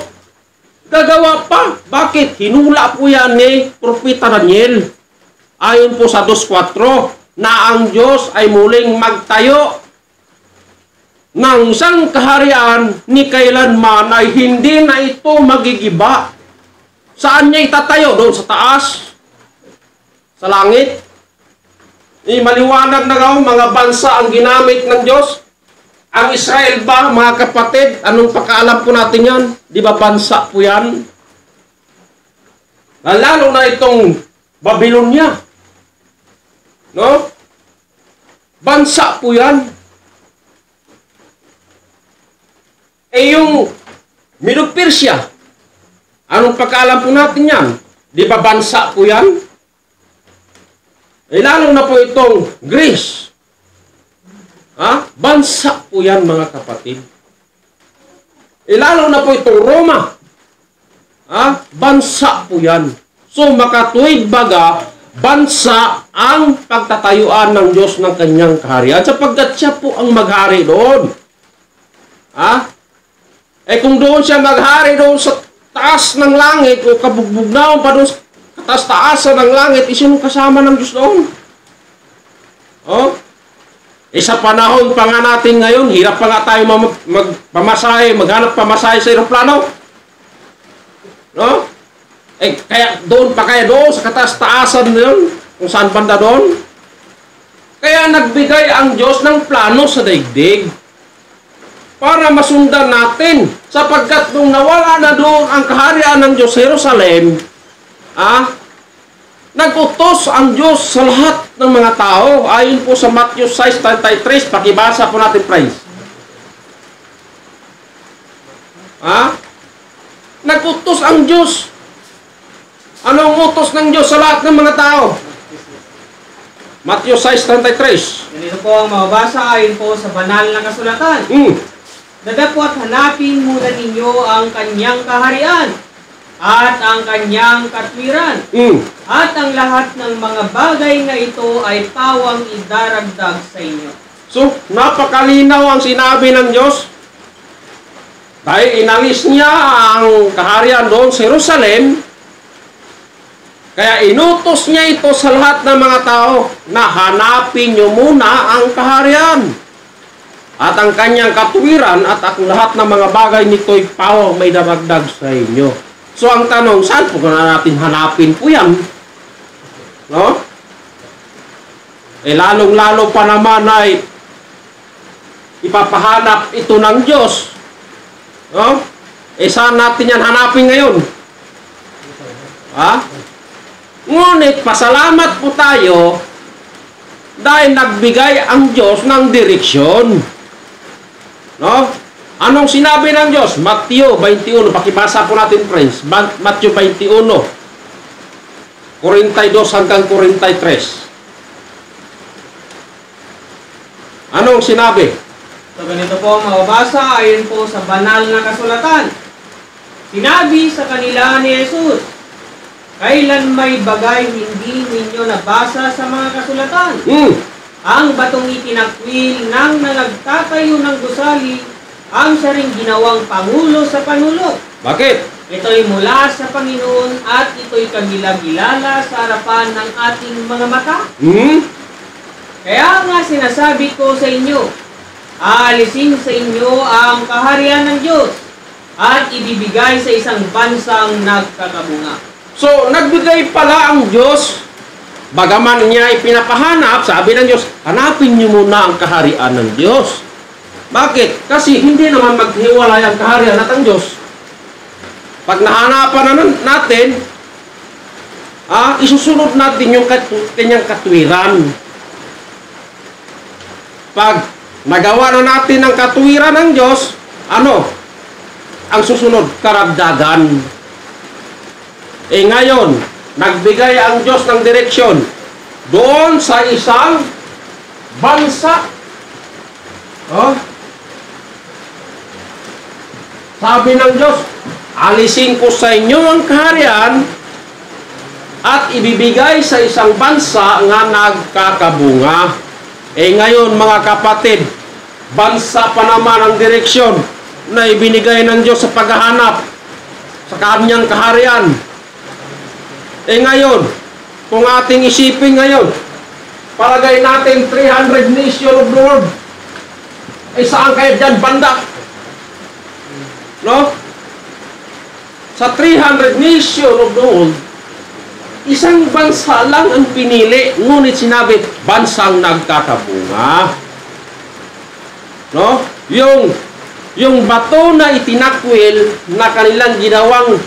gagawa pa. Bakit? Hinula po yan ni Propeta Daniel. Ayon po sa 2:4, na ang Diyos ay muling magtayo ng isang kaharian ni kailanman ay hindi na ito magigiba. Saan niya itatayo? Doon sa taas? Sa langit? Maliwanag na nga mga bansa ang ginamit ng Diyos. Ang Israel ba, mga kapatid, anong pakaalam po natin yan? Di ba bansa po yan? Lalo na itong Babylonia. No? Bansa po yan. Eh yung Medo-Persia, anong pagkaalam po natin yan? Di ba bansa po yan? Eh lalo na po itong Greece. Bansa po yan mga kapatid. Eh lalo na po itong Roma. Bansa po yan. So makatuwid baga, bansa ang pagtatayuan ng Diyos ng kanyang kaharian sapagkat siya po ang maghari doon. Eh kung doon siya maghari doon sa taas ng langit o kabugbugnaon pa doon sa kataas-taasan ng langit, isinong kasama ng Diyos doon? Sa panahon pa nga natin ngayon, hirap pa nga tayo magpamasahe, maghanap pamasahe sa aeroplano. Kaya doon pa kaya doon sa kataas-taasan yun, kung saan banda doon. Kaya nagbigay ang Diyos ng plano sa daigdig para masundan natin. Sapagkat nung nawala na doon ang kaharian ng Diyos sa Jerusalem, nag-utos ang Diyos sa lahat ng mga tao. Ayon po sa Matthew 6:33, pakibasa po natin, friends. Nag-utos ang Diyos. Anong utos ng Diyos sa lahat ng mga tao? Matthew 6:33. Ganito po ang mababasa ayon po sa banal na kasulatan. Dadapot hanapin muna ninyo ang kanyang kaharian at ang kanyang katwiran. At ang lahat ng mga bagay na ito ay pawang idaragdag sa inyo. So, napakalinaw ang sinabi ng Diyos. Dahil inalis niya ang kaharian doon sa Jerusalem, kaya inutos niya ito sa lahat ng mga tao na hanapin nyo muna ang kaharian at ang kanyang katwiran at ang lahat ng mga bagay nito'y pawang may daragdag sa inyo. So ang tanong, saan po na natin hanapin po yan? Lalong-lalo pa naman ay ipapahanap ito ng Diyos. Saan natin yan hanapin ngayon? Ngunit pasalamat po tayo dahil nagbigay ang Diyos ng direksyon. Anong sinabi ng Diyos? Matthew 21. Pakibasa po natin, friends. Matthew 21. 42 hanggang 43. Anong sinabi? So ganito po ang mababasa ayon po sa banal na kasulatan. Sinabi sa kanila ni Jesus, kailan may bagay hindi ninyo nabasa sa mga kasulatan? Ang batong itinakwil ng nagtatayo ng gusali, ang siya ring ginawang pangulo sa panulo. Bakit? Ito'y mula sa Panginoon at ito'y kagilag-gilala sa harapan ng ating mga mata. Kaya nga sinasabi ko sa inyo, aalisin sa inyo ang kaharian ng Diyos at ibibigay sa isang bansang nagkakabunga. So, nagbigay pala ang Diyos. Bagaman niya ipinapahanap, sabi ng Diyos, hanapin niyo muna ang kaharian ng Diyos. Bakit? Kasi hindi naman maghiwalay ang kaharian at ang Diyos. Pag nahanapan na natin, isusunod natin yung kanyang katwiran. Pag nagawa na natin ang katwiran ng Diyos, ano? Ang susunod, karagdagan. Ngayon, nagbigay ang Diyos ng direksyon doon sa isang bansa. Sabi ng Diyos, alisin ko sa inyo ang kaharian at ibibigay sa isang bansa nga nagkakabunga. Ngayon mga kapatid, bansa pa naman ang direksyon na ibinigay ng Diyos sa paghahanap sa kanyang kaharian. Ngayon, kung ating isipin ngayon, palagay natin 300 nation of the world. Saan kayo dyan banda? Sa 300 nation of the world, isang bansa lang ang pinili, ngunit sinabi, bansang nagkakabunga. Yung bato na itinakwil na kanilang ginawang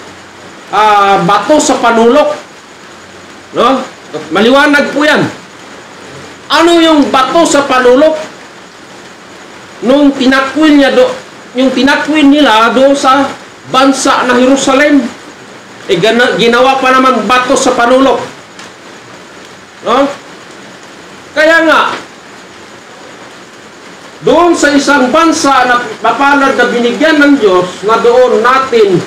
bato sa panulok. Maliwanag po yan. Ano yung bato sa panulok? Nung tinakwil niya yung tinakwil nila doon sa bansa na Jerusalem, ginawa pa naman bato sa panulok. No? Kaya nga, doon sa isang bansa na mapalad na binigyan ng Diyos, na doon natin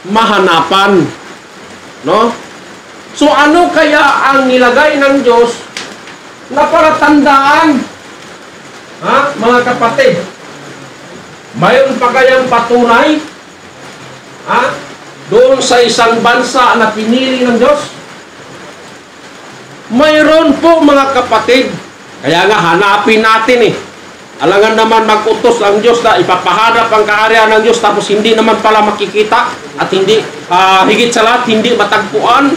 mahanapan. No? So ano kaya ang nilagay ng Diyos na palatandaan? Ha, mga kapatid? Mayroon pa kayang patunay? Ha? Doon sa isang bansa na pinili ng Diyos? Mayroon po, mga kapatid. Kaya nga hanapin natin eh. Alangan naman mag-utos ang Diyos na ipapahanap ang kaharian ng Diyos tapos hindi naman pala makikita at hindi, higit sa lahat, hindi matagpuan.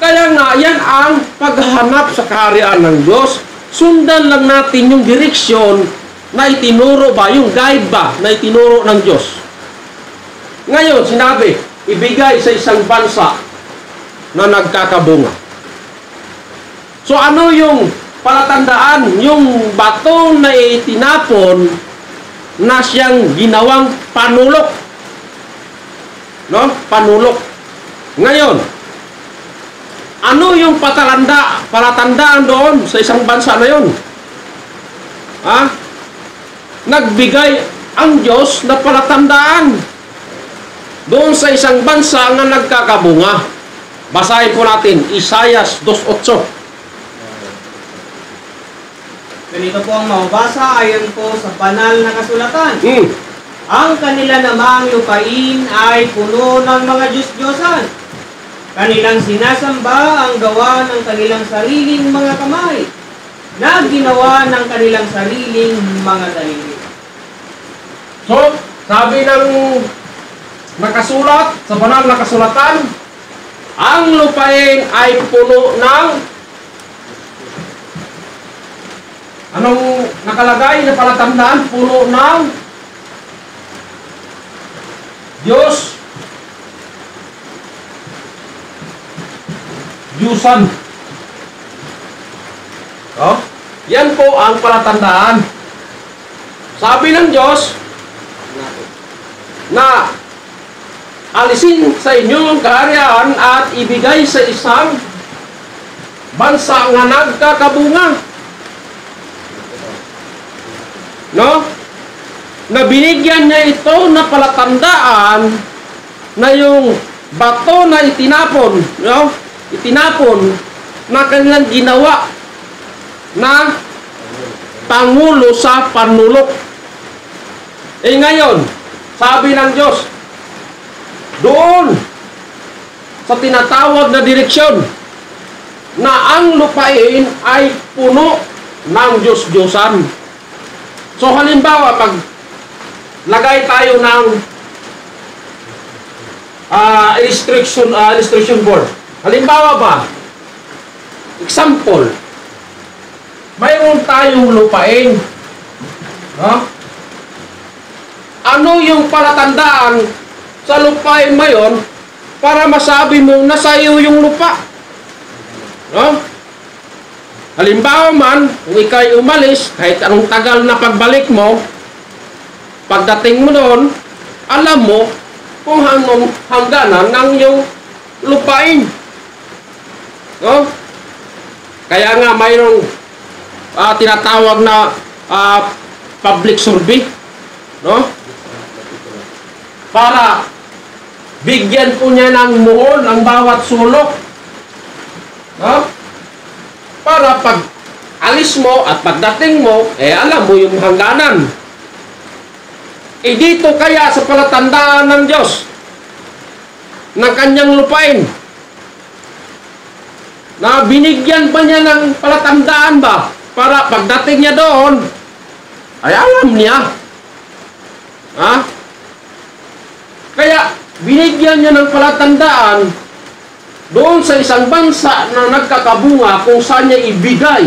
Kaya nga, yan ang paghanap sa kaharian ng Diyos. Sundan lang natin yung direksyon na itinuro ba, yung guide ba na itinuro ng Diyos. Ngayon, sinabi, ibigay sa isang bansa na nagkakabunga. So ano yung palatandaan? Yung bato na itinapon na siyang ginawang panulok. No? Panulok. Ngayon, ano yung palatandaan doon sa isang bansa na yun? Ha? Nagbigay ang Diyos na palatandaan doon sa isang bansa na nagkakabunga. Basahin po natin, Isaias 2:8. Ganito po ang mababasa ayon po sa banal na kasulatan. Ang kanila namang lupain ay puno ng mga Diyos-Diyosan. Kanilang sinasamba ang gawa ng kanilang sariling mga kamay, na ginawa ng kanilang sariling mga daliri. So, sabi ng nakasulat sa banal na kasulatan, ang lupain ay puno ng anong nakalagay na palatandaan? Puno ng Diyos, Diyosan. Oh, yan po ang palatandaan. Sabi ng Diyos na alisin sa inyo ang kaharian at ibigay sa isang bansa nga nagkakabunga. No? Na binigyan niya ito na palatandaan na yung bato na itinapon, no? Itinapon na kanilang ginawa na pangulo sa panulok. Eh ngayon, sabi ng Diyos, doon sa tinatawag na direksyon na ang lupain ay puno ng Diyos-Diyosan. So halimbawa, pag lagay tayo ng illustration board. Halimbawa ba, example, mayroon tayong lupain. No? Ano yung palatandaan sa lupain mayon para masabi mo na sa iyo yung lupa? No? Halimbawa man, kung ikay umalis, kahit anong tagal na pagbalik mo, pagdating mo doon, alam mo kung hangganan ng iyong lupain. No? Kaya nga mayroong tinatawag na public survey, no? Para bigyan po niya ng muhon ang bawat sulok, no? Para pag alis mo at pagdating mo, alam mo yung hangganan. Dito kaya sa palatandaan ng Diyos ng kanyang lupain, na binigyan pa niya ng palatandaan ba para pagdating niya doon ay alam niya. Ha? Kaya binigyan niya ng palatandaan doon sa isang bansa na nagkakabunga kung saan niya ibigay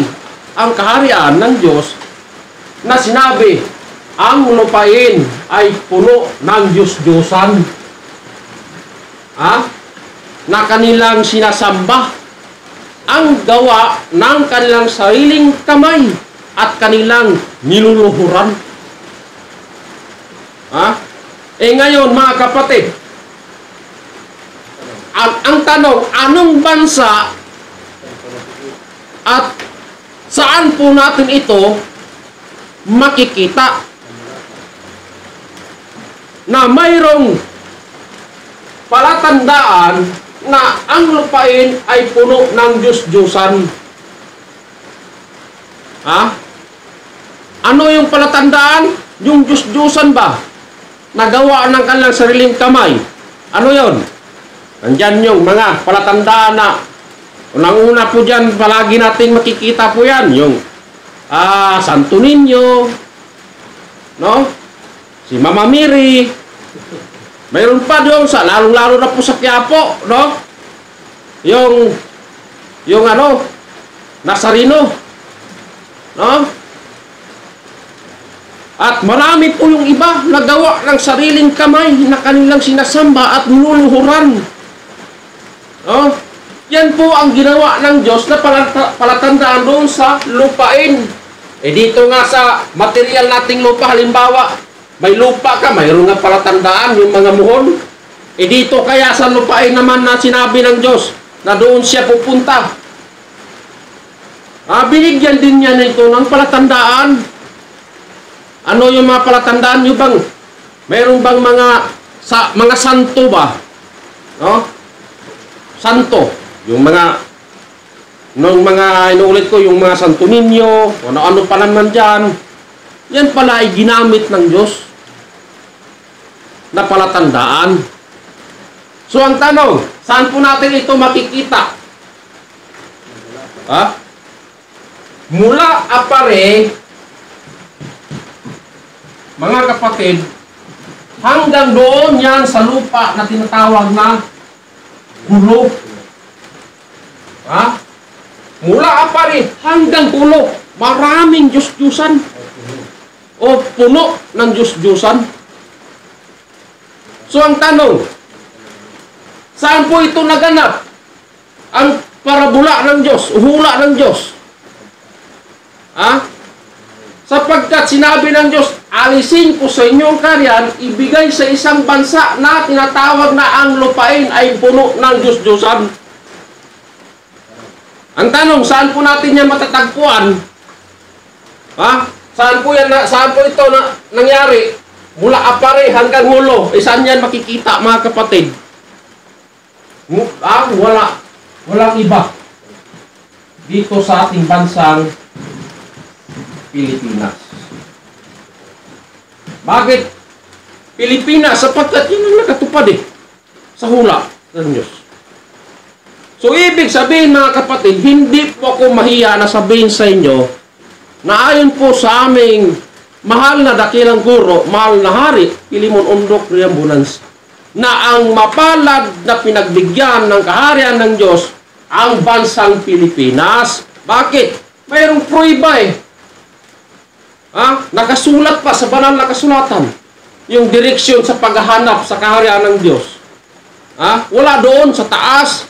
ang kaharian ng Diyos, na sinabi ang lupain ay puno ng Diyos-Diyosan, na kanilang sinasamba. ang gawa ng kanilang sariling kamay at kanilang niluluhuran. Ngayon mga kapatid, ang tanong, anong bansa at saan po natin ito makikita na mayroong palatandaan na ang lupain ay puno ng Diyos-Diyosan? Ano yung palatandaan? Yung Diyos-Diyosan ba? Nagawa ng kanilang sariling kamay. Ano yon? Nandyan yung mga palatandaan na unang-una po dyan, palagi nating makikita po yan. Yung Santo Niño, no? Si Mama Mary. Mayroon pa doon sa lalong-lalo na po sa Quiapo, no? Yung Nazareno, no? At marami po yung iba na gawa ng sariling kamay na kanilang sinasamba at niluluhuran. No? Yan po ang ginawa ng Diyos na palatandaan doon sa lupain. Dito nga sa material nating lupa, halimbawa, may lupa ka, mayroon nga palatandaan yung mga muhon. Dito kaya sa lupain naman na sinabi ng Diyos na doon siya pupunta. Binigyan din niya nito ng palatandaan. Ano yung mga palatandaan nyo bang? Mayroon bang mga santo ba? No? Santo. Yung inuulit ko, yung mga Santo Niño, ano pa naman dyan. Yan pala ay ginamit ng Diyos na palatandaan. So ang tanong, saan po natin ito makikita? Mula apare, mga kapatid, hanggang doon yan sa lupa na tinatawag na gulo. Mula apare hanggang gulo, maraming Diyos-Diyusan o puno ng Diyos-Diyusan. So ang tanong, saan po ito naganap? Ang parabula ng Diyos, hula ng Diyos. Sapagkat sinabi ng Diyos, alisin ko sa inyong karyan, ibigay sa isang bansa na tinatawag na ang lupain ay puno ng Diyos-Diyusan. Ang tanong, saan po natin yan matatagpuan? Saan po ito nangyari? Mula apare hanggang hulo. Saan yan makikita, mga kapatid? Walang iba. Dito sa ating bansang Pilipinas. Bakit Pilipinas? Sapagkat yun ang nakatupad sa hula ng Diyos. So, ibig sabihin, mga kapatid, hindi po ako mahiya na sabihin sa inyo na ayon po sa aming mahal na dakilang guro, mahal na hari, Pilimon Undok Riambunans, na ang mapalad na pinagbigyan ng kaharian ng Diyos ang bansang Pilipinas. Bakit? Mayroong pruiba nakasulat pa sa banal na kasulatan yung direksyon sa paghahanap sa kaharian ng Diyos. Wala doon sa taas.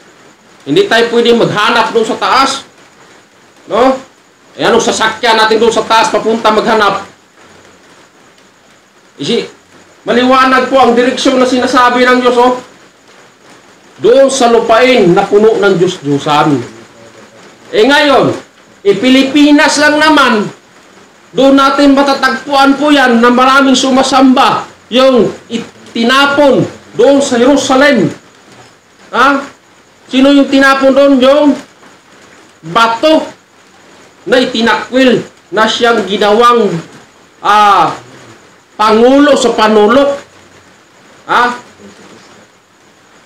Hindi tayo pwedeng maghanap doon sa taas. No? Anong sasakyan natin doon sa taas papunta maghanap? Maliwanag po ang direksyon na sinasabi ng Diyos. Doon sa lupain na puno ng Diyos-Diyusan. Ngayon, Pilipinas lang naman, doon natin matatagpuan po yan na maraming sumasamba. Yung itinapon doon sa Jerusalem. Sino yung tinapon doon? Yung bato na itinakwil na siyang ginawang pangulo sa panulok.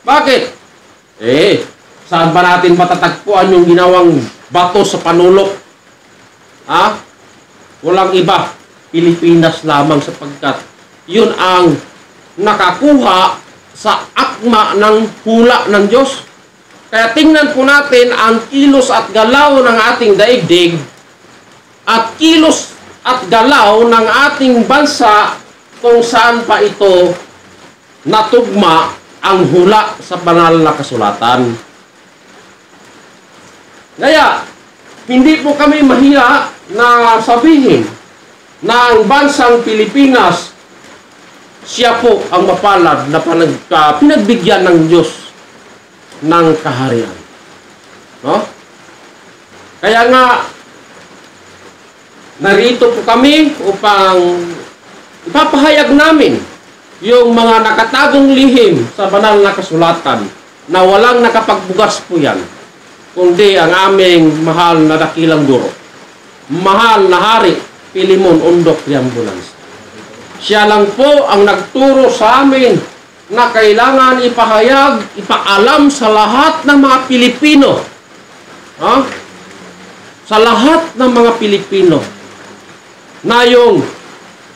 Bakit? Saan ba natin matatagpuan yung ginawang bato sa panulok? Walang iba. Pilipinas lamang, sapagkat yun ang nakakuha sa akma ng hula ng Diyos. Kaya tingnan po natin ang kilos at galaw ng ating daigdig at kilos at galaw ng ating bansa kung saan pa ito natugma ang hula sa banal na kasulatan. Kaya, hindi po kami mahiya na sabihin na ang bansang Pilipinas, siya po ang mapalad na pinagbigyan ng Diyos ng kaharian. No? Kaya nga, narito po kami upang ipapahayag namin yung mga nakatagong lihim sa banal na kasulatan na walang nakapagbugas po yan, kundi ang aming mahal na dakilang guro, mahal na hari, Pilimon Undok Triambulanza. Siya lang po ang nagturo sa amin na kailangan ipahayag, ipaalam sa lahat ng mga Pilipino. Sa lahat ng mga Pilipino na yung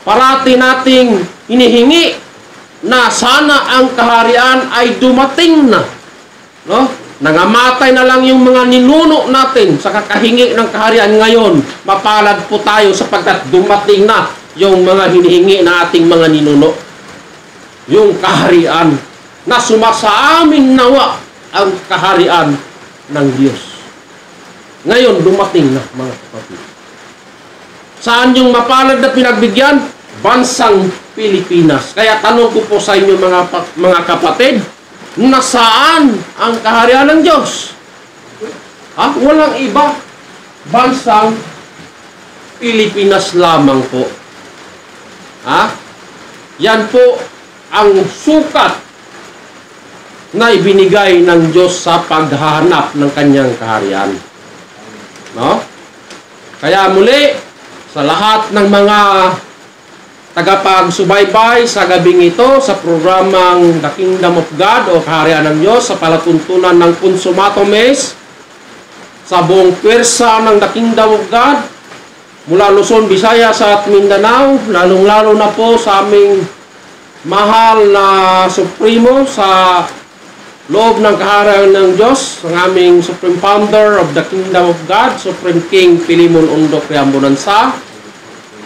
parati nating hinihingi na sana ang kaharian ay dumating na. No? Nangamatay na lang yung mga ninuno natin sa kakahingi ng kaharian ngayon. Mapalad po tayo sapagkat dumating na yung mga hinihingi na ating mga ninuno. Yung kaharian na sumasa amin nawa ang kaharian ng Diyos. Ngayon, dumating na mga kapatid. Saan yung mapalad na pinagbigyan? Bansang Pilipinas. Kaya tanong ko po sa inyo mga kapatid, nasaan ang kaharian ng Diyos? Walang iba. Bansang Pilipinas lamang po. Yan po ang sukat na ibinigay ng Diyos sa paghahanap ng kanyang kaharian. No? Kaya muli, sa lahat ng mga tagapagsubaybay sa gabing ito sa programang The Kingdom of God o Kaharian ng Diyos sa palatuntunan ng Consumato Mes sa buong pwersa ng The Kingdom of God mula Luzon, Visayas at Mindanao, lalong-lalo na po sa aming mahal na Supremo sa loob ng kaharian ng Diyos, ang aming Supreme Founder of the Kingdom of God, Supreme King Pilimon Undok Triambulanza,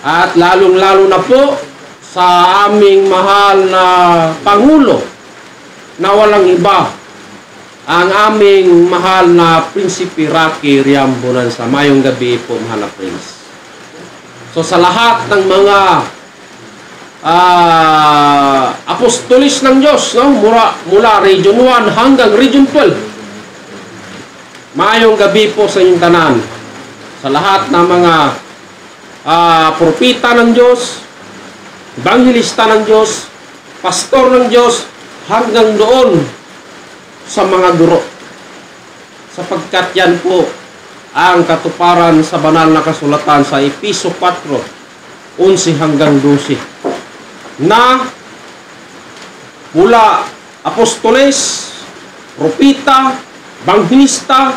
at lalong-lalo na po sa aming mahal na Pangulo na walang iba, ang aming mahal na Prinsipe Rocky Riambonanza. Mayong gabi po, mahal na Prince. So sa lahat ng mga apostolis ng Diyos, no? mula Region 1 hanggang Region 12, mayong gabi po sa inyong tanan. Sa lahat ng mga propita ng Diyos, evangelista ng Diyos, pastor ng Diyos, hanggang doon sa mga guro. Sapagkat yan po ang katuparan sa banal na kasulatan sa Episo 4, 11 hanggang 12. Na mula apostoles, propita, evangelista,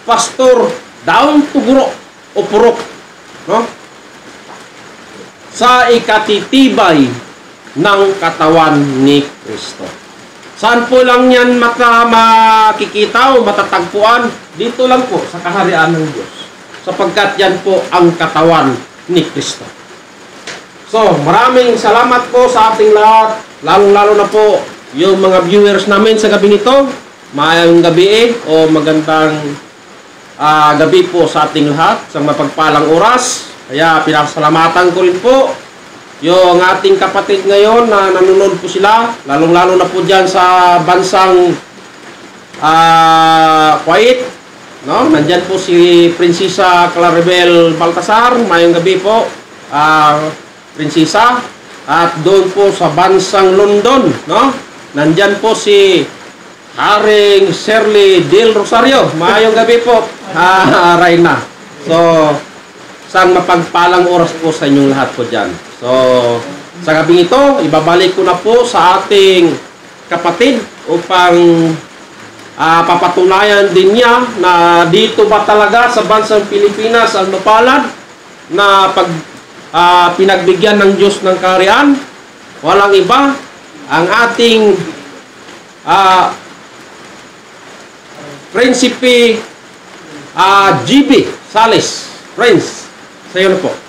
pastor, down to guro o purok. No? Sa ikatitibay ng katawan ni Kristo. Saan po lang yan makikita o matatagpuan? Dito lang po sa kaharian ng Diyos. Sapagkat yan po ang katawan ni Kristo. So, maraming salamat po sa ating lahat. Lalong-lalo na po yung mga viewers namin sa gabi nito. Mayang gabi o magandang gabi po sa ating lahat sa mapagpalang oras. Kaya pinasalamatan ko rin po yung ating kapatid ngayon na nanonood po sila, lalong-lalo na po dyan sa bansang Kuwait, no? Nandyan po si Prinsesa Claribel Baltasar, mayong gabi po, Prinsesa. At doon po sa bansang London, no? Nandyan po si Haring Shirley Del Rosario, mayong gabi po, Reyna. So, isang mapagpalang oras po sa inyong lahat po dyan. So, sa gabing ito, ibabalik ko na po sa ating kapatid upang papatunayan din niya na dito ba talaga sa bansang Pilipinas ang mapalad na pinagbigyan ng Diyos ng kaharian. Walang iba, ang ating Prinsipe GB Sales. Friends, sa iyo na po.